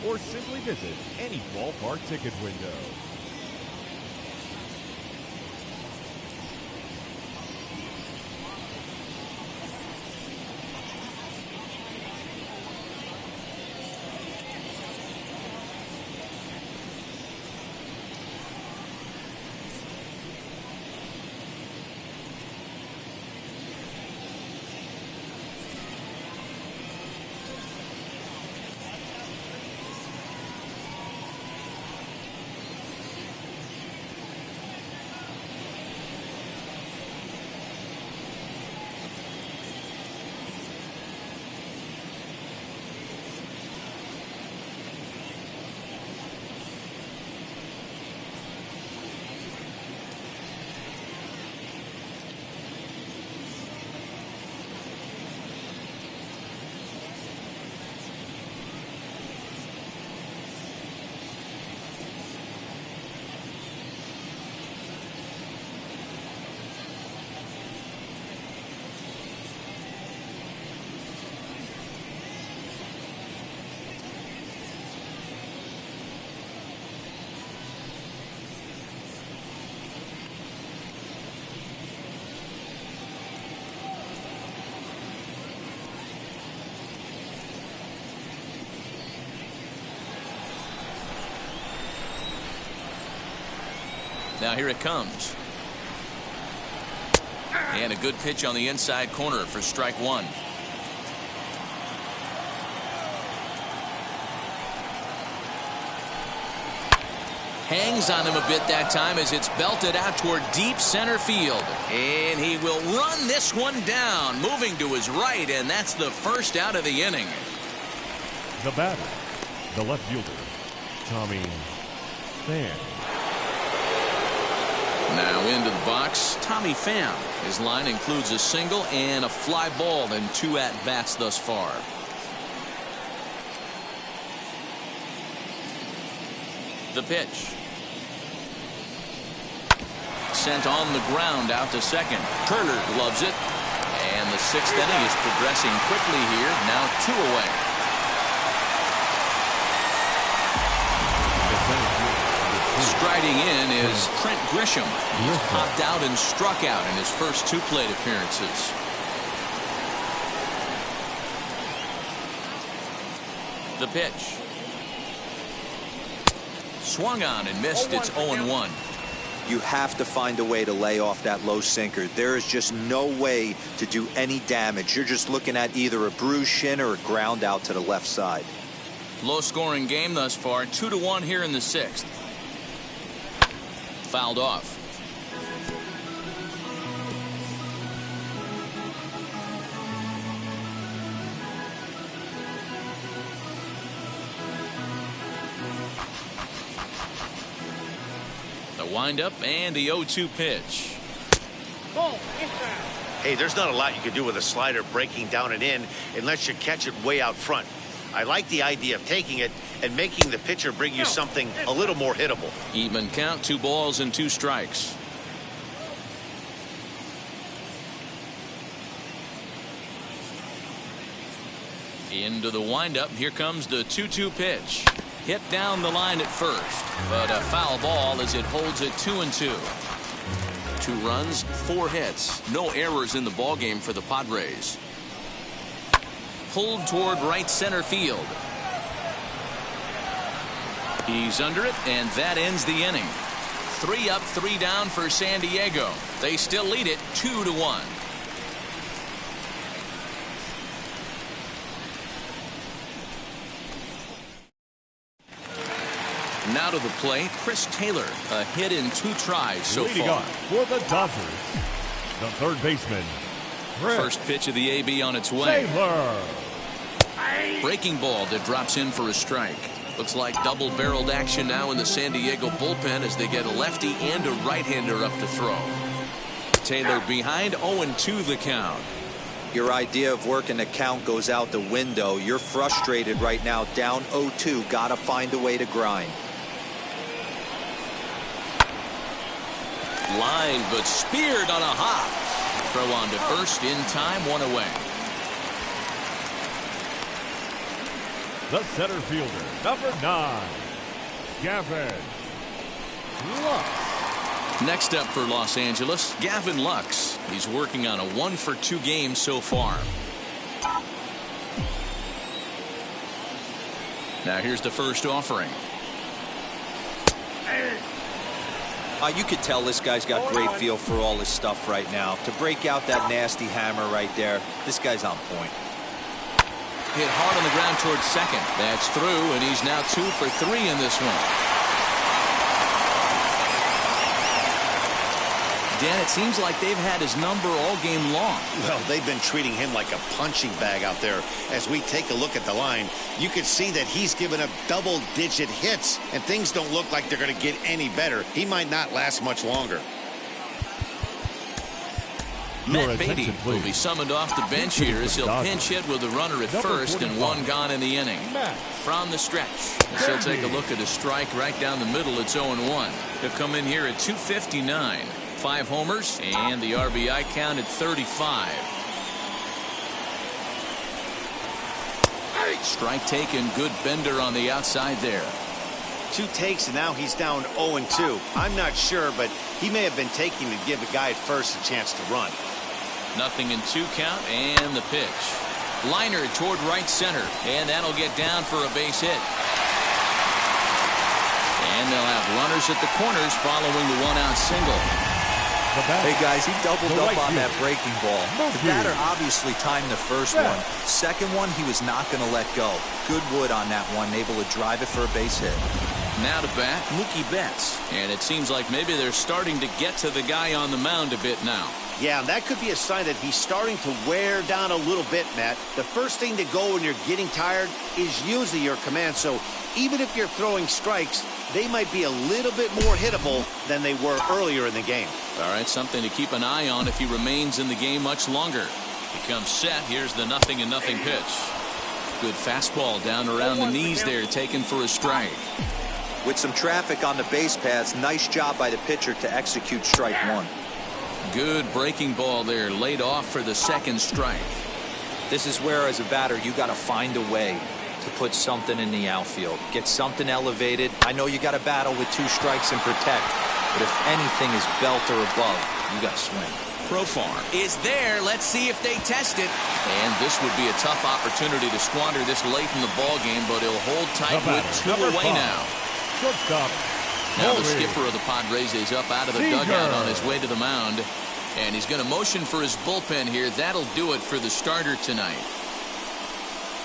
or simply visit any ballpark ticket window. Now here it comes. And a good pitch on the inside corner for strike one. Hangs on him a bit that time as it's belted out toward deep center field. And he will run this one down, moving to his right, and that's the first out of the inning. The batter, the left fielder, Tommy Pham. Now into the box, Tommy Pham. His line includes a single and a fly ball in 2 at-bats thus far. The pitch. Sent on the ground out to second. Turner gloves it. And the 6th inning is progressing quickly here. Now 2 away. Striding in is Trent Grisham. He's popped out and struck out in his first 2 plate appearances. The pitch. Swung on and missed. It's 0-1. You have to find a way to lay off that low sinker. There is just no way to do any damage. You're just looking at either a bruised shin or a ground out to the left side. Low scoring game thus far. 2-1 here in the 6th. Fouled off. The windup and the 0-2 pitch. Hey, there's not a lot you can do with a slider breaking down and in unless you catch it way out front. I like the idea of taking it and making the pitcher bring you something a little more hittable. Even count, 2 balls and 2 strikes. Into the windup. Here comes the 2-2 pitch. Hit down the line at first, but a foul ball as it holds it 2-2. 2 runs, 4 hits, no errors in the ballgame for the Padres. Pulled toward right center field. He's under it, and that ends the inning. 3 up, 3 down for San Diego. They still lead it 2-1. Now to the plate, Chris Taylor. A hit in 2 tries so Leading far. up for the Dodgers, the third baseman, First pitch of the AB on its way. Taylor. Breaking ball that drops in for a strike. Looks like double-barreled action now in the San Diego bullpen as they get a lefty and a right-hander up to throw. Taylor behind 0-2 the count. Your idea of working the count goes out the window. You're frustrated right now, down 0-2. Gotta find a way to grind. Line, but speared on a hop. Throw on to first in time, 1 away. The center fielder, number 9, Gavin Lux. Next up for Los Angeles, Gavin Lux. He's working on a 1-for-2 game so far. Now here's the first offering. You could tell this guy's got great feel for all this stuff right now. To break out that nasty hammer right there, this guy's on point. Hit hard on the ground towards second. That's through, and he's now 2 for 3 in this one. Dan, it seems like they've had his number all game long. Well, they've been treating him like a punching bag out there. As we take a look at the line, you can see that he's given up double-digit hits, and things don't look like they're going to get any better. He might not last much longer. Matt Beatty will be summoned off the bench here as he'll pinch hit with a runner at first and 1 gone in the inning. From the stretch, as he'll take a look at a strike right down the middle. It's 0-1. He'll come in here at 259. 5 homers and the RBI count at 35. Strike taken. Good bender on the outside there. 2 takes, and now he's down 0-2. I'm not sure, but he may have been taking to give the guy at first a chance to run. 0-2 count, and the pitch. Liner toward right center, and that'll get down for a base hit. And they'll have runners at the corners following the 1-out single. Hey guys, he doubled up on that breaking ball. The batter obviously timed the first one. Second one, he was not going to let go. Good wood on that one, able to drive it for a base hit. Now to bat, Mookie Betts. And it seems like maybe they're starting to get to the guy on the mound a bit now. Yeah, that could be a sign that he's starting to wear down a little bit, Matt. The first thing to go when you're getting tired is usually your command. So even if you're throwing strikes, they might be a little bit more hittable than they were earlier in the game. All right, something to keep an eye on if he remains in the game much longer. He comes set. Here's the 0-0 pitch. Good fastball down around the knees there, taken for a strike. With some traffic on the base paths, nice job by the pitcher to execute strike 1. Good breaking ball there, laid off for the second strike. This is where, as a batter, you got to find a way to put something in the outfield. Get something elevated. I know you got to battle with 2 strikes and protect, but if anything is belt or above, you got to swing. Profar is there. Let's see if they test it. And this would be a tough opportunity to squander this late in the ball game, but he'll hold tight with 2 away now. Shortstop. Now the skipper of the Padres is up out of the dugout on his way to the mound. And he's going to motion for his bullpen here. That'll do it for the starter tonight.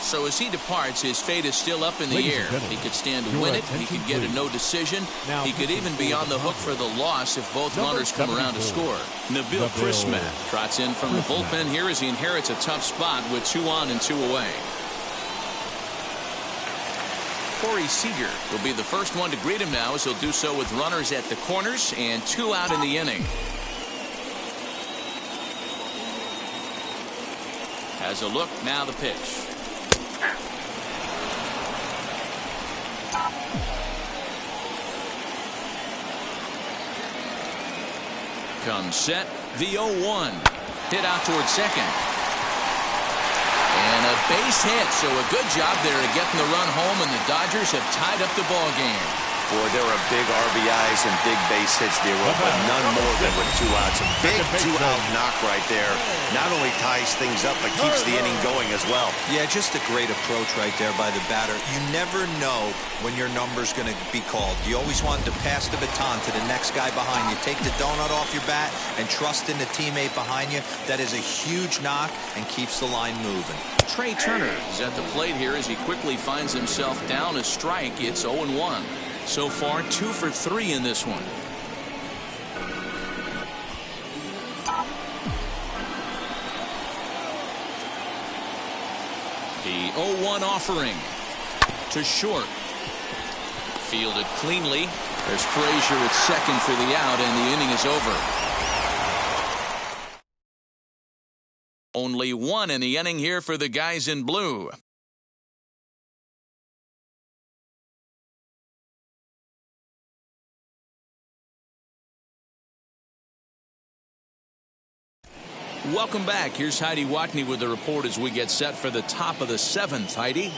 So as he departs, his fate is still up in the air. He could stand to win it. He could get a no decision. He could even be on the hook for the loss if both runners come around to score. Nabil Chrismat trots in from the bullpen here as he inherits a tough spot with 2 on and 2 away. Seeger will be the first one to greet him now, as he'll do so with runners at the corners and 2 out in the inning. Has a look, now the pitch. Comes set, the 0-1. Hit out towards second. And a base hit, so a good job there at getting the run home, and the Dodgers have tied up the ball game. Boy, there are big RBIs and big base hits there, but none more than with 2 outs. A big 2-out knock right there. Not only ties things up, but keeps the inning going as well. Yeah, just a great approach right there by the batter. You never know when your number's going to be called. You always want to pass the baton to the next guy behind you. Take the donut off your bat and trust in the teammate behind you. That is a huge knock and keeps the line moving. Trey Turner is at the plate here as he quickly finds himself down a strike. It's 0-1. So far, 2 for 3 in this one. The 0-1 offering to short. Fielded cleanly. There's Frazier at second for the out, and the inning is over. Only one in the inning here for the guys in blue. Welcome back. Here's Heidi Watney with the report as we get set for the top of the 7th. Heidi?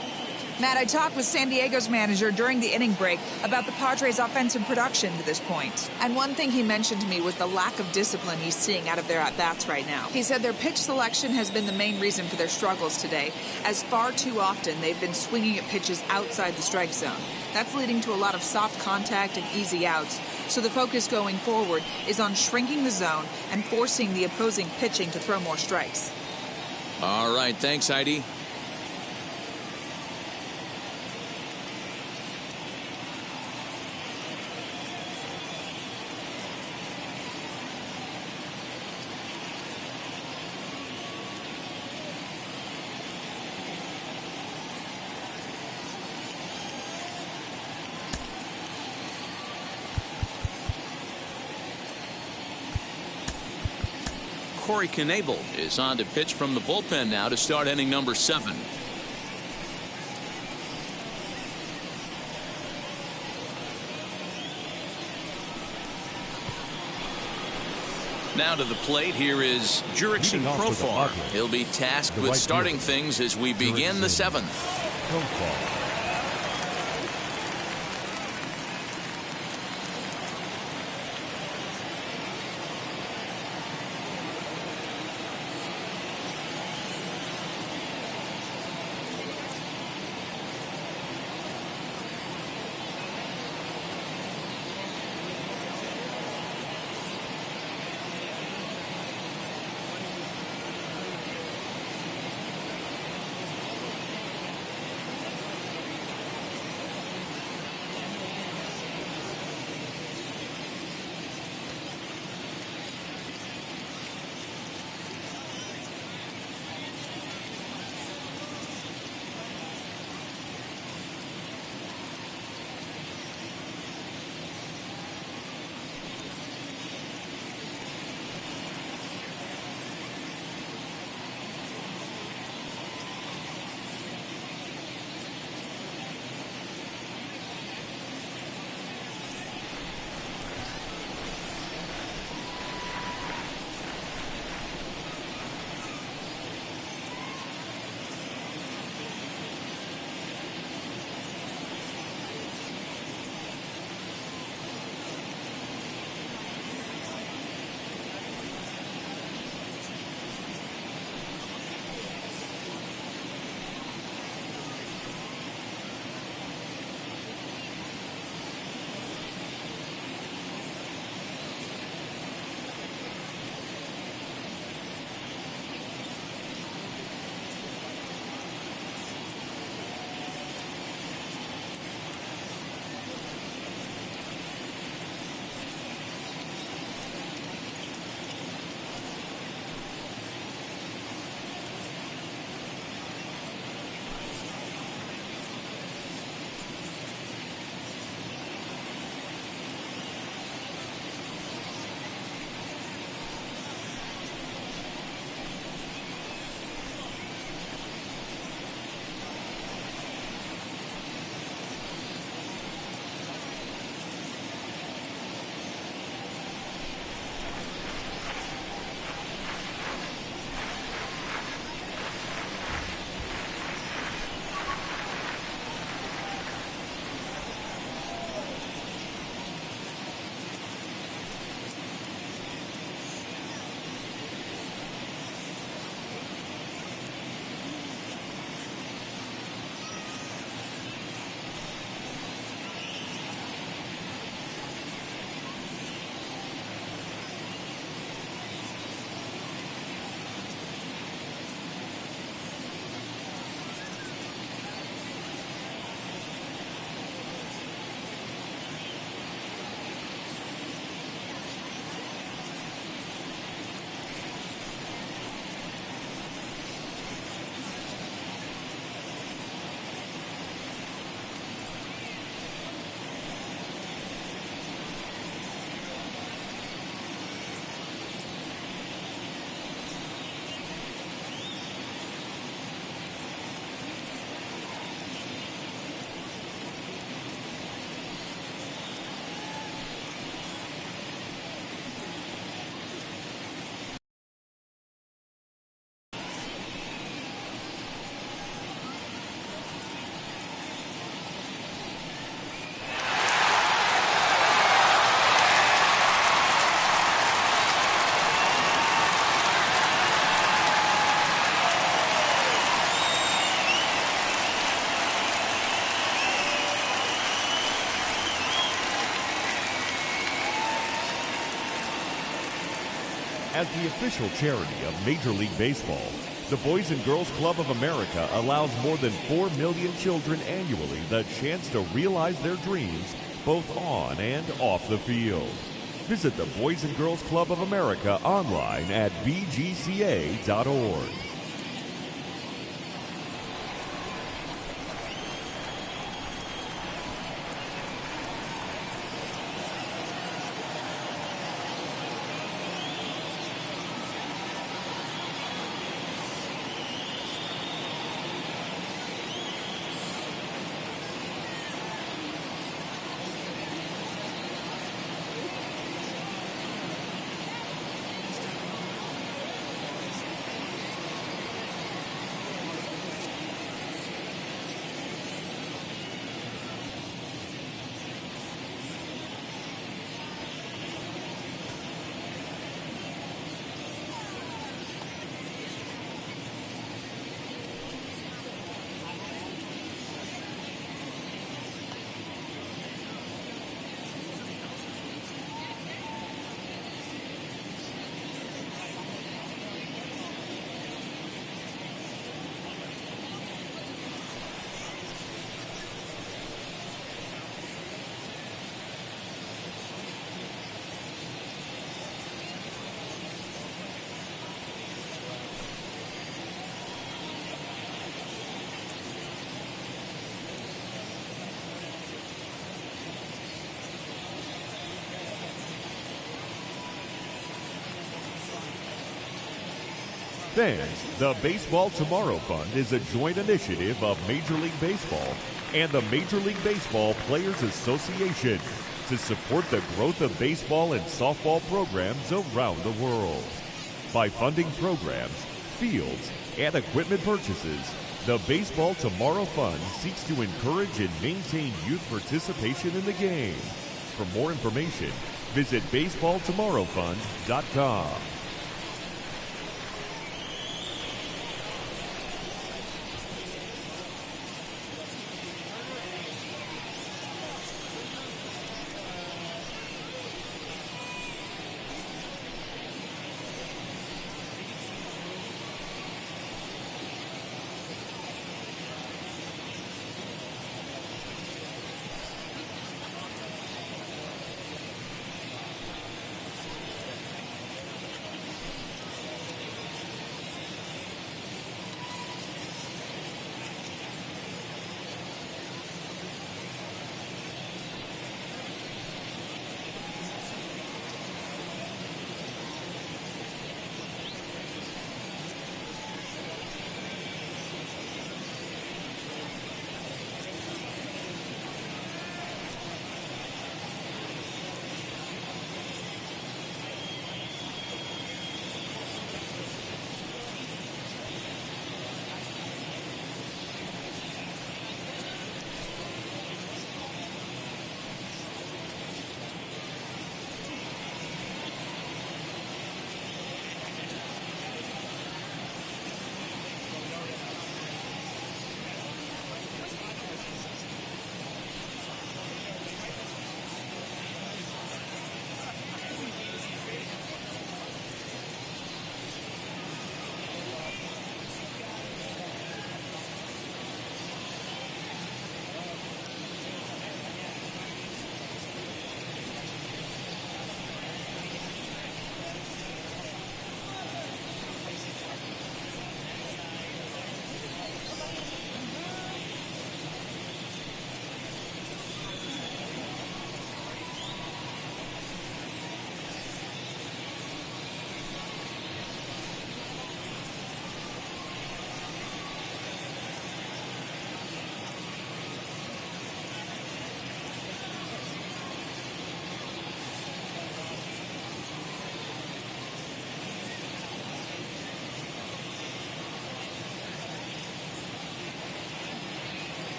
Matt, I talked with San Diego's manager during the inning break about the Padres' offensive production to this point. And one thing he mentioned to me was the lack of discipline he's seeing out of their at-bats right now. He said their pitch selection has been the main reason for their struggles today, as far too often they've been swinging at pitches outside the strike zone. That's leading to a lot of soft contact and easy outs. So the focus going forward is on shrinking the zone and forcing the opposing pitching to throw more strikes. All right, thanks, Heidi. Corey Knebel is on to pitch from the bullpen now to start inning number 7. Now to the plate, here is Jurickson Profar. He'll be tasked with starting things as we begin the 7th. As the official charity of Major League Baseball, the Boys and Girls Club of America allows more than 4 million children annually the chance to realize their dreams both on and off the field. Visit the Boys and Girls Club of America online at bgca.org. Fans, the Baseball Tomorrow Fund is a joint initiative of Major League Baseball and the Major League Baseball Players Association to support the growth of baseball and softball programs around the world. By funding programs, fields, and equipment purchases, the Baseball Tomorrow Fund seeks to encourage and maintain youth participation in the game. For more information, visit baseballtomorrowfund.com.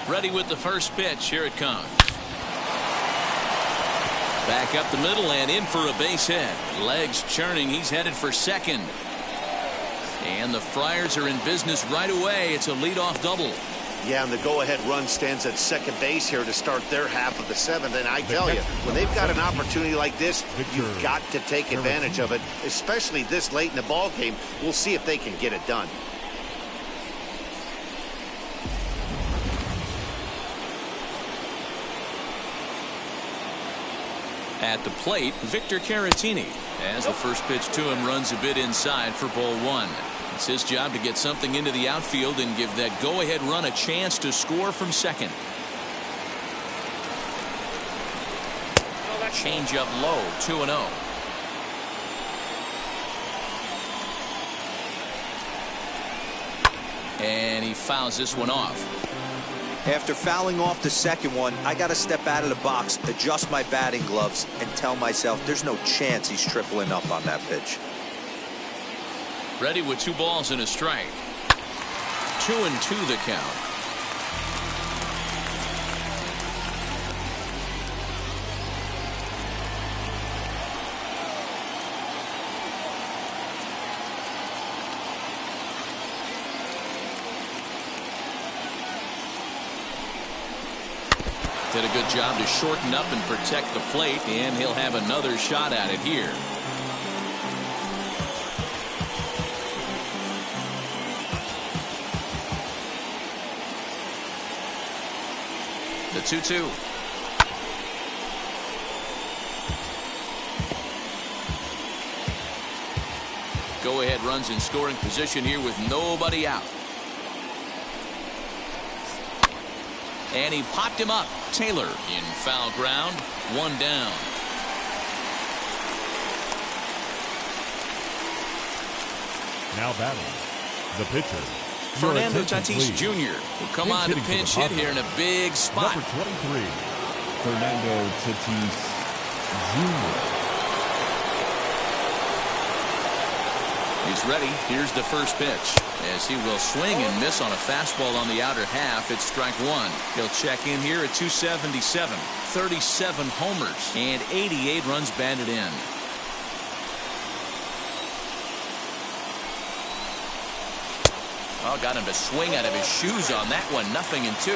Ready with the first pitch. Here it comes. Back up the middle and in for a base hit. Legs churning. He's headed for second. And the Friars are in business right away. It's a leadoff double. Yeah, and the go-ahead run stands at second base here to start their half of the seventh. And I tell you, when they've got an opportunity like this, you've got to take advantage of it, especially this late in the ball game. We'll see if they can get it done. At the plate, Victor Carratini, as the first pitch to him runs a bit inside for ball one. It's his job to get something into the outfield and give that go-ahead run a chance to score from second. Change up low, 2-0. And he fouls this one off. After fouling off the second one, I got to step out of the box, adjust my batting gloves, and tell myself there's no chance he's tripling up on that pitch. Ready with 2 balls and a strike. 2-2 the count. Did a good job to shorten up and protect the plate, and he'll have another shot at it here. The 2-2. Go ahead runs in scoring position here with nobody out. And he popped him up. Taylor in foul ground. 1 down. Now batting, the pitcher, Fernando Tatis Jr. will come on to pinch hit here in a big spot. Number 23, Fernando Tatis Jr. He's ready. Here's the first pitch. As he will swing and miss on a fastball on the outer half. It's strike one. He'll check in here at 277. 37 homers and 88 runs batted in. Oh, got him to swing out of his shoes on that one. 0-2.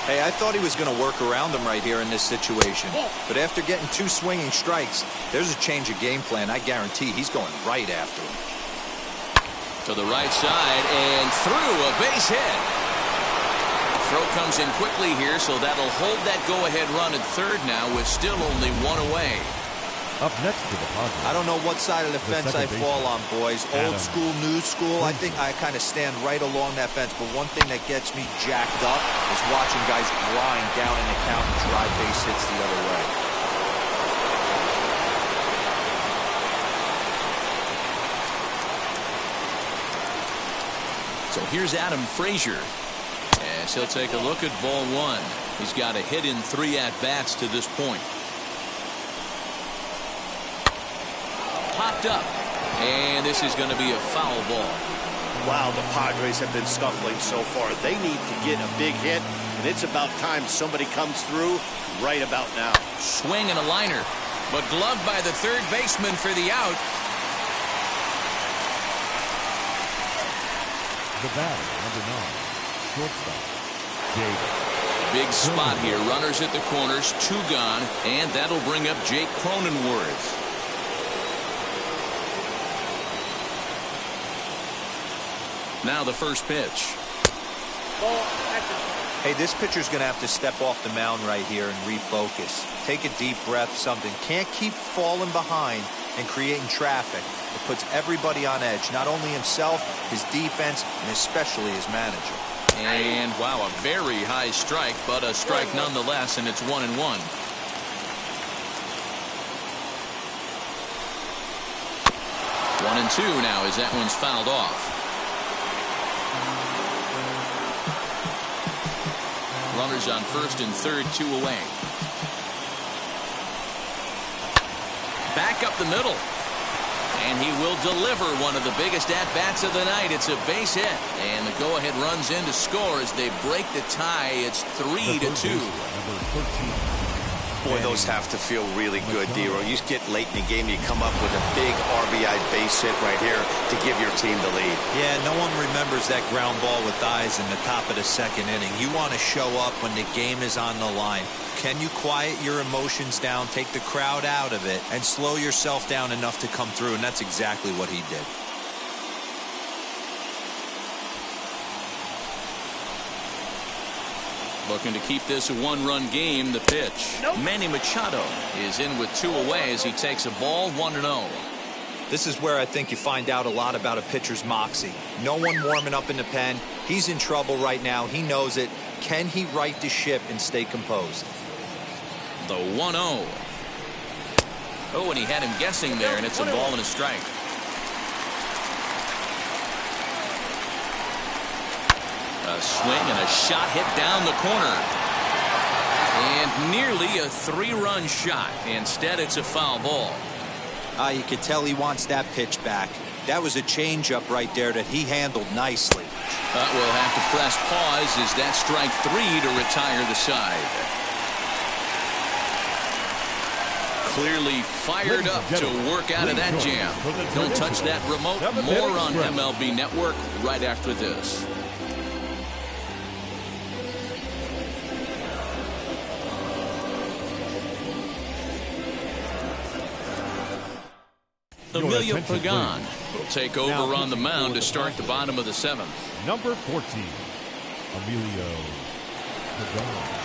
Hey, I thought he was going to work around him right here in this situation. But after getting 2 swinging strikes, there's a change of game plan. I guarantee he's going right after him. To the right side and through a base hit. Throw comes in quickly here, so that'll hold that go-ahead run at third now with still only 1 away. up next to the Padres. I don't know what side of the fence I fall on, boys. Old school, new school. I think I kind of stand right along that fence. But one thing that gets me jacked up is watching guys grind down in the count and drive base hits the other way. So here's Adam Frazier as he'll take a look at ball one. He's got a hit in 3 at-bats to this point. Popped up, and this is going to be a foul ball. Wow, the Padres have been scuffling so far. They need to get a big hit, and it's about time somebody comes through right about now. Swing and a liner, but gloved by the third baseman for the out. The batter, number 9, shortstop, Jake. Big spot here. Runners at the corners, 2 gone, and that'll bring up Jake Cronenworth. Now the first pitch. Hey, this pitcher's going to have to step off the mound right here and refocus. Take a deep breath, something. Can't keep falling behind and creating traffic. It puts everybody on edge, not only himself, his defense, and especially his manager. And wow, a very high strike, but a strike nonetheless, and it's 1-1. 1-2 now as that one's fouled off. Runners on first and third, 2 away. Back up the middle. And he will deliver one of the biggest at-bats of the night. It's a base hit. And the go-ahead runs in to score as they break the tie. It's 3-2. Boy, those have to feel really good, D-Roll. You get late in the game, you come up with a big RBI base hit right here to give your team the lead. Yeah, no one remembers that ground ball with eyes in the top of the second inning. You want to show up when the game is on the line. Can you quiet your emotions down, take the crowd out of it, and slow yourself down enough to come through? And that's exactly what he did. Looking to keep this a one-run game. The pitch. Nope. Manny Machado is in with 2 away as he takes a ball 1-0. This is where I think you find out a lot about a pitcher's moxie. No one warming up in the pen. He's in trouble right now. He knows it. Can he right the ship and stay composed? The 1-0. Oh, and he had him guessing there, and it's a ball and a strike. A swing and a shot hit down the corner. And nearly a 3-run shot. Instead, it's a foul ball. You could tell he wants that pitch back. That was a changeup right there that he handled nicely. But we'll have to press pause as that strike 3 to retire the side. Clearly fired up to work out of that jam. Don't touch that remote. More on MLB Network right after this. Emilio Pagan will take over on the mound to start the bottom of the 7th. Number 14, Emilio Pagan.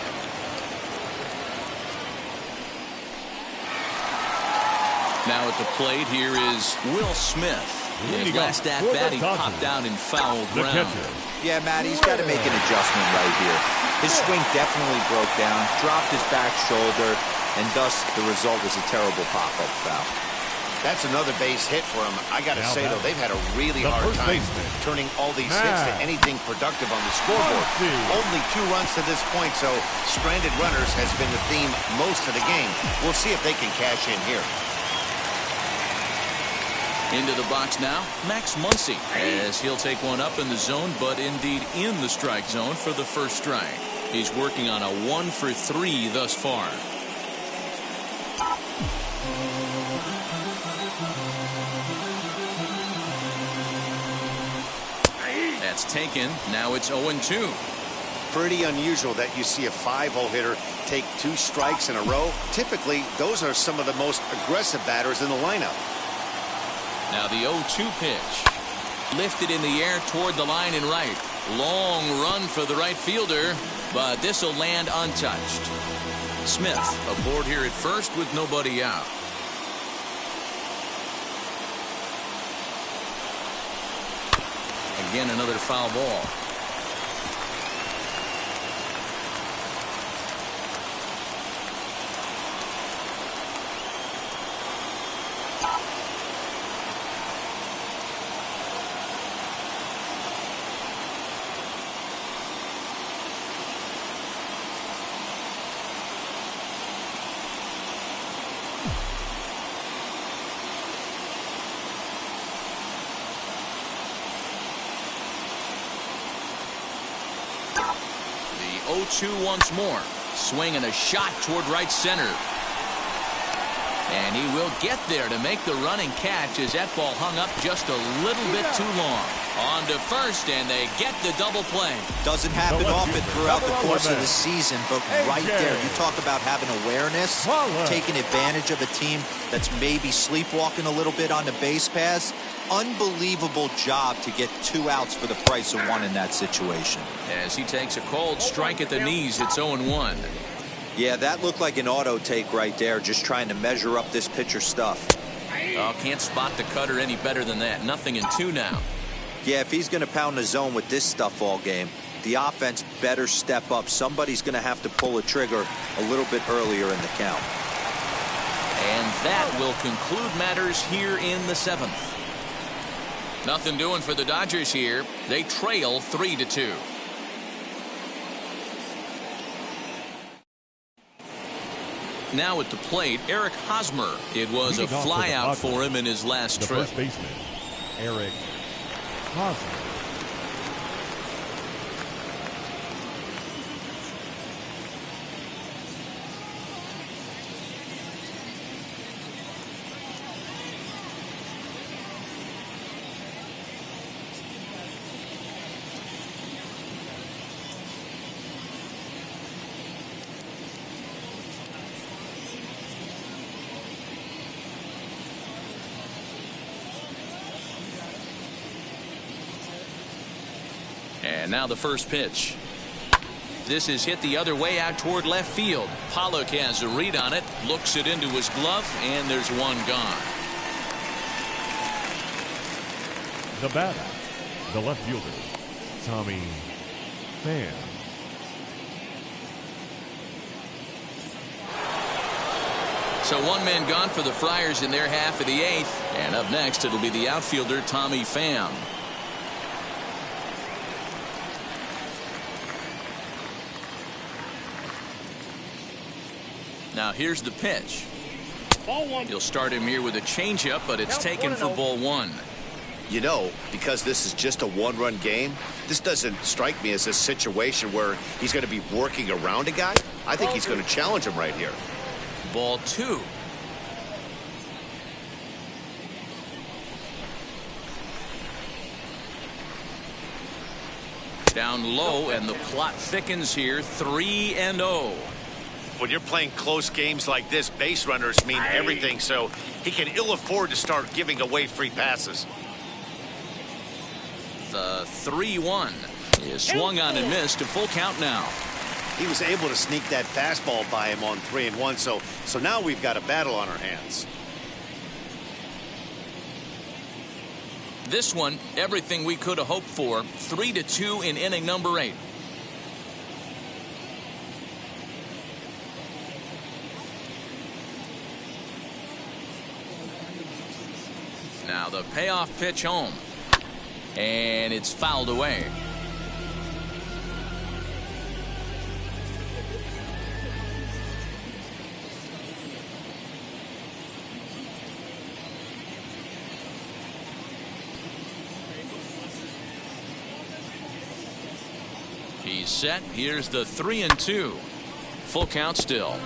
Now at the plate here is Will Smith. In his last at-bat, he popped out in foul ground. Yeah, Matt, he's got to make an adjustment right here. His swing definitely broke down, dropped his back shoulder, and thus the result was a terrible pop-up foul. That's another base hit for him. I got to say, though, they've had a really hard time turning all these hits to anything productive on the scoreboard. Only 2 runs to this point, so stranded runners has been the theme most of the game. We'll see if they can cash in here. Into the box now, Max Muncie, as he'll take one up in the zone, but indeed in the strike zone for the first strike. He's working on a 1-for-3 thus far. That's taken. Now it's 0-2. Pretty unusual that you see a 5-hole hitter take 2 strikes in a row. Typically, those are some of the most aggressive batters in the lineup. Now the 0-2 pitch. Lifted in the air toward the line and right. Long run for the right fielder, but this will land untouched. Smith aboard here at first with nobody out. Again, another foul ball. The 0-2 once more. Swing and a shot toward right center. And he will get there to make the running catch as that ball hung up just a little bit too long. On to first, and they get the double play. Doesn't happen often throughout the course of the season, but right there, you talk about having awareness, taking advantage of a team that's maybe sleepwalking a little bit on the base pass. Unbelievable job to get 2 outs for the price of 1 in that situation. As he takes a cold strike at the knees, it's 0-1. Yeah, that looked like an auto take right there, just trying to measure up this pitcher's stuff. Oh, can't spot the cutter any better than that. 0-2 now. Yeah, if he's going to pound the zone with this stuff all game, the offense better step up. Somebody's going to have to pull a trigger a little bit earlier in the count. And that will conclude matters here in the 7th. Nothing doing for the Dodgers here. They trail 3-2. Now at the plate, Eric Hosmer. It was a flyout for him in his last trip. First baseman, Eric Hosmer. And now the first pitch. This is hit the other way out toward left field. Pollock has a read on it, looks it into his glove, and there's one gone. The batter, the left fielder, Tommy Pham. So one man gone for the Friars in their half of the eighth. And up next, it'll be the outfielder, Tommy Pham. Now here's the pitch. Ball one. He'll start him here with a changeup, but it's taken for ball one. You know, because this is just a one-run game, this doesn't strike me as a situation where he's going to be working around a guy. I think he's going to challenge him right here. Ball two. Down low, and the plot thickens here. 3-0. When you're playing close games like this, base runners mean everything, so he can ill afford to start giving away free passes. The 3-1 is swung on and missed. A full count now. He was able to sneak that fastball by him on 3-1, so now we've got a battle on our hands. This one, everything we could have hoped for. 3-2 in inning number 8. Now the payoff pitch home. And it's fouled away. He's set. Here's the 3-2. Full count still.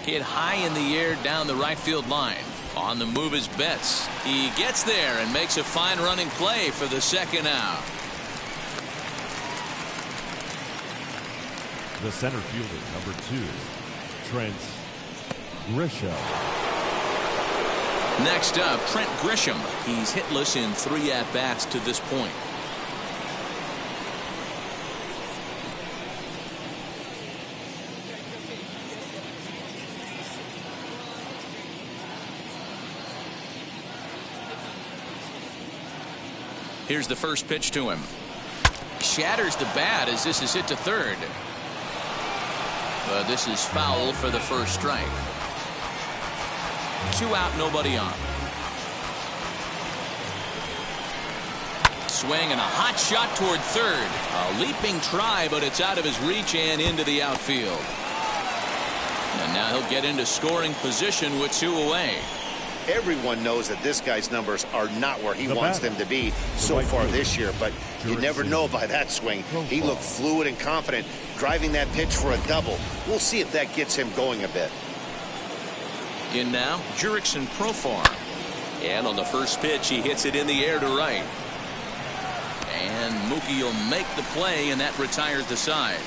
Hit high in the air down the right field line. On the move is Betts. He gets there and makes a fine running play for the second out. The center fielder, number 2, Trent Grisham. Next up, Trent Grisham. He's hitless in 3 at-bats to this point. Here's the first pitch to him. Shatters the bat as this is hit to third. But this is foul for the first strike. 2 out, nobody on. Swing and a hot shot toward third. A leaping try, but it's out of his reach and into the outfield. And now he'll get into scoring position with 2 away. Everyone knows that this guy's numbers are not where he wants them to be so far this year, but you never know by that swing. He looked fluid and confident, driving that pitch for a double. We'll see if that gets him going a bit. In now, Jurickson Profar. And on the first pitch, he hits it in the air to right. And Mookie will make the play, and that retires the side.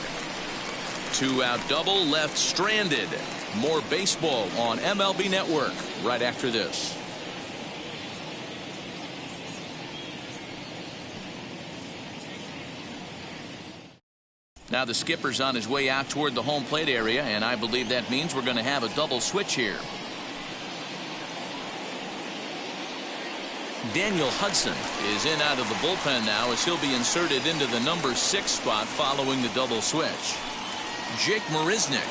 2 out double left stranded. More baseball on MLB Network right after this. Now the skipper's on his way out toward the home plate area, and I believe that means we're going to have a double switch here. Daniel Hudson is in out of the bullpen now as he'll be inserted into the number 6 spot following the double switch. Jake Marisnick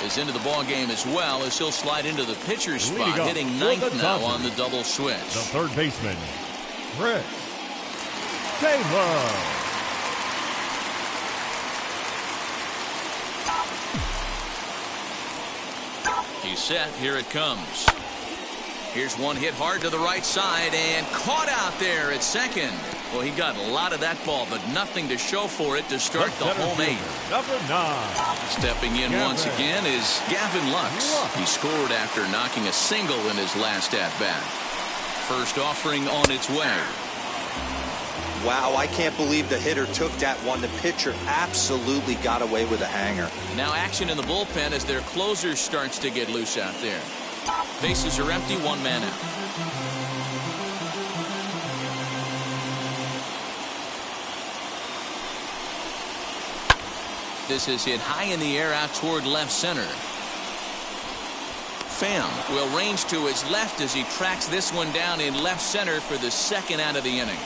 is into the ball game as well, as he'll slide into the pitcher's spot, hitting ninth now on the double switch. The third baseman, Chris Taylor. He's set. Here it comes. Here's one hit hard to the right side and caught out there at second. Well, he got a lot of that ball, but nothing to show for it to start the home eighth. Number 9. Stepping in once again is Gavin Lux. He scored after knocking a single in his last at-bat. First offering on its way. Wow, I can't believe the hitter took that one. The pitcher absolutely got away with a hanger. Now action in the bullpen as their closer starts to get loose out there. Bases are empty, one man out. This is hit high in the air out toward left center. Pham will range to his left as he tracks this one down in left center for the second out of the inning.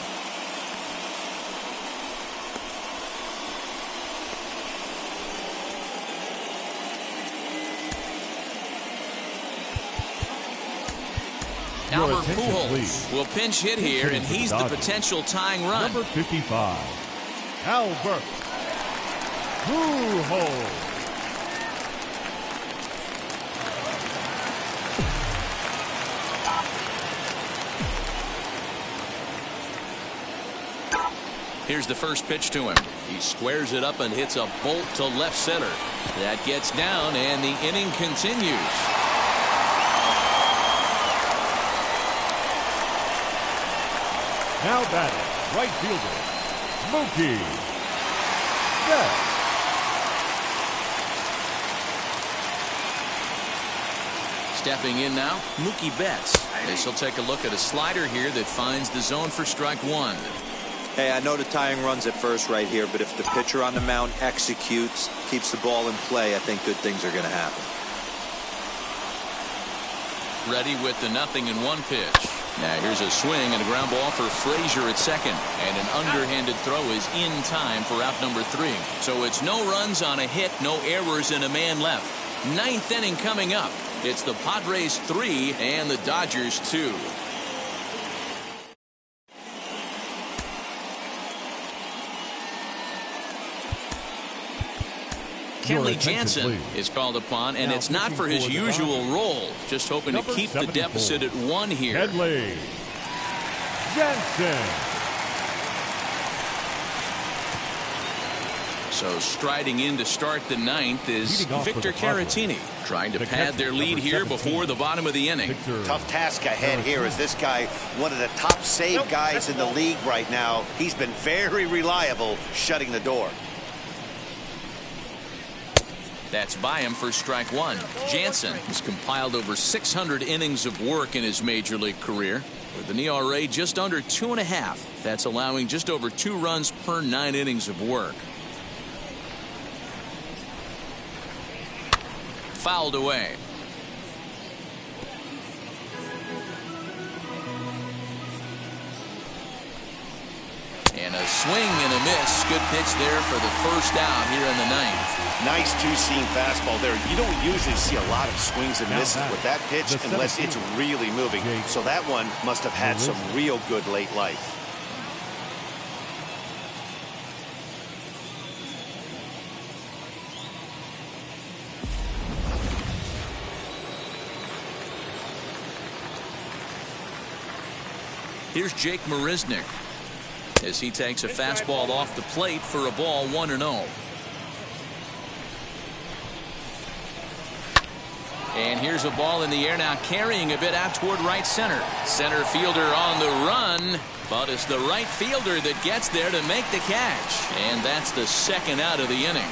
Albert Pujols will pinch hit here, and he's the potential tying run. Number 55, Albert Pujols. Here's the first pitch to him. He squares it up and hits a bolt to left center. That gets down, and the inning continues. Now batting, right fielder, Mookie Betts. Stepping in now, Mookie Betts. As he'll take a look at a slider here that finds the zone for strike one. Hey, I know the tying run's at first right here, but if the pitcher on the mound executes, keeps the ball in play, I think good things are going to happen. Ready with the 0-1 pitch. Now here's a swing and a ground ball for Frazier at second, and an underhanded throw is in time for out number 3. So it's no runs on a hit, no errors, and a man left. 9th inning coming up. It's the Padres 3 and the Dodgers 2. Kenley Jansen is called upon, and it's not for his usual role. Just hoping to keep the deficit at 1 here. Kenley Jansen. So striding in to start the 9th is Victor Carratini, trying to pad their lead here before the bottom of the inning. Tough task ahead here as this guy, one of the top save guys in the league right now. He's been very reliable shutting the door. That's by him for strike one. Jansen has compiled over 600 innings of work in his major league career, with an ERA just under 2.5. That's allowing just over 2 runs per 9 innings of work. Fouled away. And a swing and a miss. Good pitch there for the first out here in the 9th. Nice two-seam fastball there. You don't usually see a lot of swings and misses with that pitch unless it's really moving. So that one must have had some real good late life. Here's Jake Marisnick as he takes a fastball off the plate for a ball 1-0. And here's a ball in the air now, carrying a bit out toward right center. Center fielder on the run, but it's the right fielder that gets there to make the catch. And that's the second out of the inning.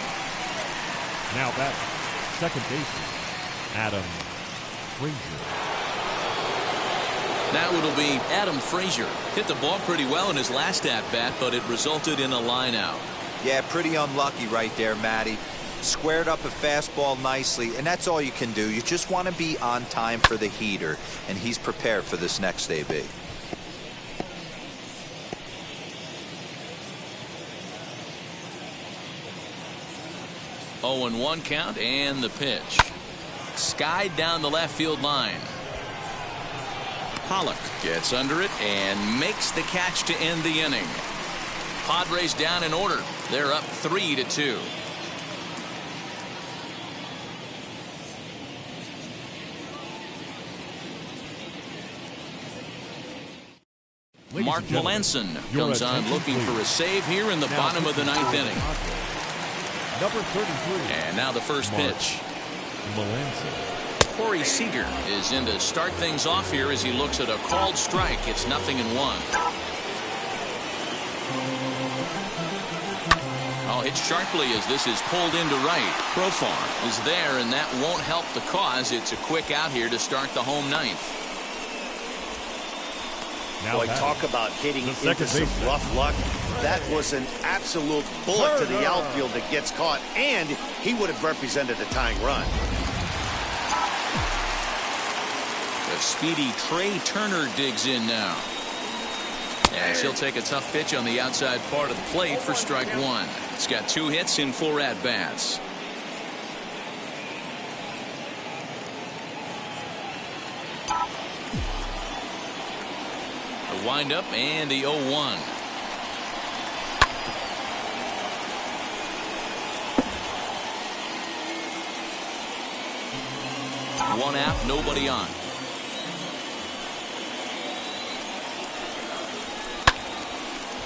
Now back, second baseman, Adam Frazier. Now it'll be Adam Frazier. Hit the ball pretty well in his last at-bat, but it resulted in a line out. Yeah, pretty unlucky right there, Matty. Squared up a fastball nicely, and that's all you can do. You just want to be on time for the heater, and he's prepared for this next AB. Oh, 0-1 count, and the pitch. skied down the left field line. Pollock gets under it and makes the catch to end the inning. Padres down in order. They're up 3-2. Mark Melanson comes on looking for a save here in the bottom of the ninth inning. Number 33. And now the first pitch. Melanson. Corey Seeger is in to start things off here as he looks at a called strike. It's 0-1. Oh, hit sharply as this is pulled into right. Profar is there, and that won't help the cause. It's a quick out here to start the home ninth. Boy, talk about hitting into some rough luck. That was an absolute bullet to the outfield that gets caught, and he would have represented a tying run. The speedy Trey Turner digs in now. As he'll take a tough pitch on the outside part of the plate for strike one. He's got 2 hits in 4 at-bats. The windup and the 0-1. One out, nobody on.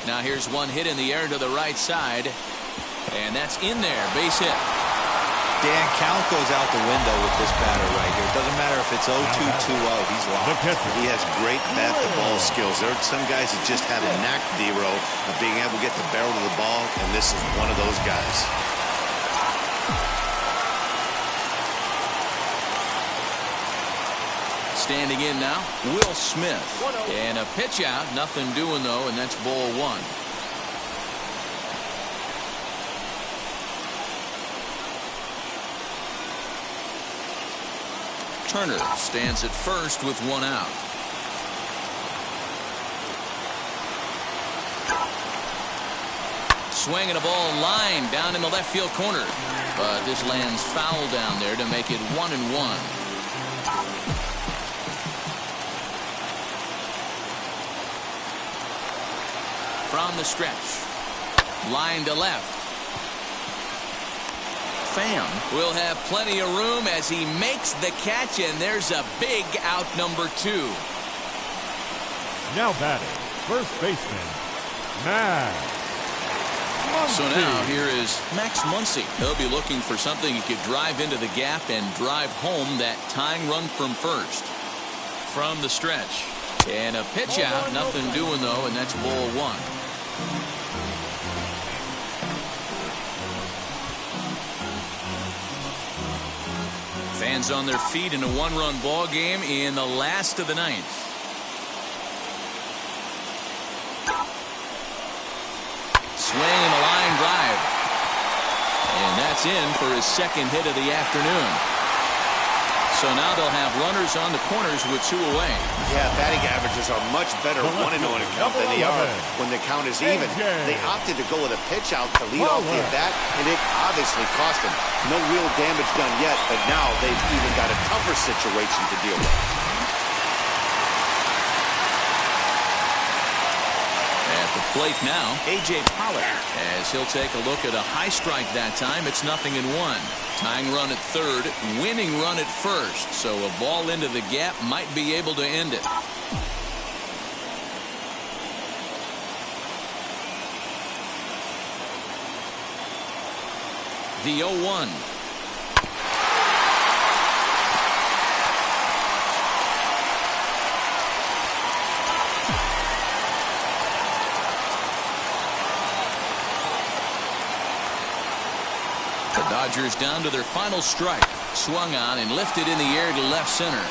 Now here's one hit in the air to the right side, and that's in there. Base hit. Dan, count goes out the window with this batter right here. It doesn't matter if it's 0-2, 2-0. He's locked. He has great bat-to-ball skills. There are some guys that just have a knack, Dero, of being able to get the barrel of the ball, and this is one of those guys. Standing in now, Will Smith. And a pitch out, nothing doing though, and that's ball 1. Turner stands at first with 1 out. Swinging a ball line down in the left field corner, but this lands foul down there to make it 1-1. From the stretch, line to left. Pham will have plenty of room as he makes the catch, and there's a big out, number 2. Now batting, first baseman, Max. So now here is Max Muncie. He'll be looking for something he could drive into the gap and drive home that tying run from first. From the stretch, and a pitch out, nothing doing though, and that's ball 1. Fans on their feet in a 1-run ball game in the last of the ninth. Swing and a line drive. And that's in for his second hit of the afternoon. So now they'll have runners on the corners with 2 away. Yeah, batting averages are much better 1-0 in a count than they are when the count is even. They opted to go with a pitch out to lead off the at-bat, and it obviously cost them. No real damage done yet, but now they've even got a tougher situation to deal with. At the plate now, A.J. Pollock, as he'll take a look at a high strike that time. It's 0-1. Tying run at third, winning run at first. So a ball into the gap might be able to end it. The 0-1. The Dodgers down to their final strike. Swung on and lifted in the air to left center.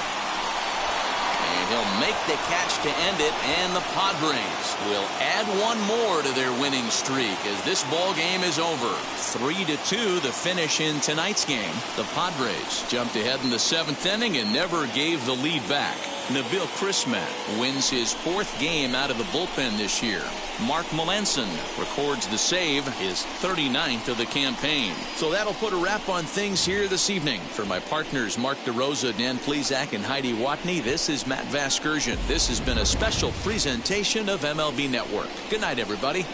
And he'll make the catch to end it, and the Padres will add 1 more to their winning streak as this ball game is over. 3-2 the finish in tonight's game. The Padres jumped ahead in the 7th inning and never gave the lead back. Nabil Crismatt wins his 4th game out of the bullpen this year. Mark Melanson records the save, his 39th of the campaign. So that'll put a wrap on things here this evening. For my partners Mark DeRosa, Dan Plesac, and Heidi Watney, this is Matt Vasgersian. This has been a special presentation of MLB Network. Good night, everybody.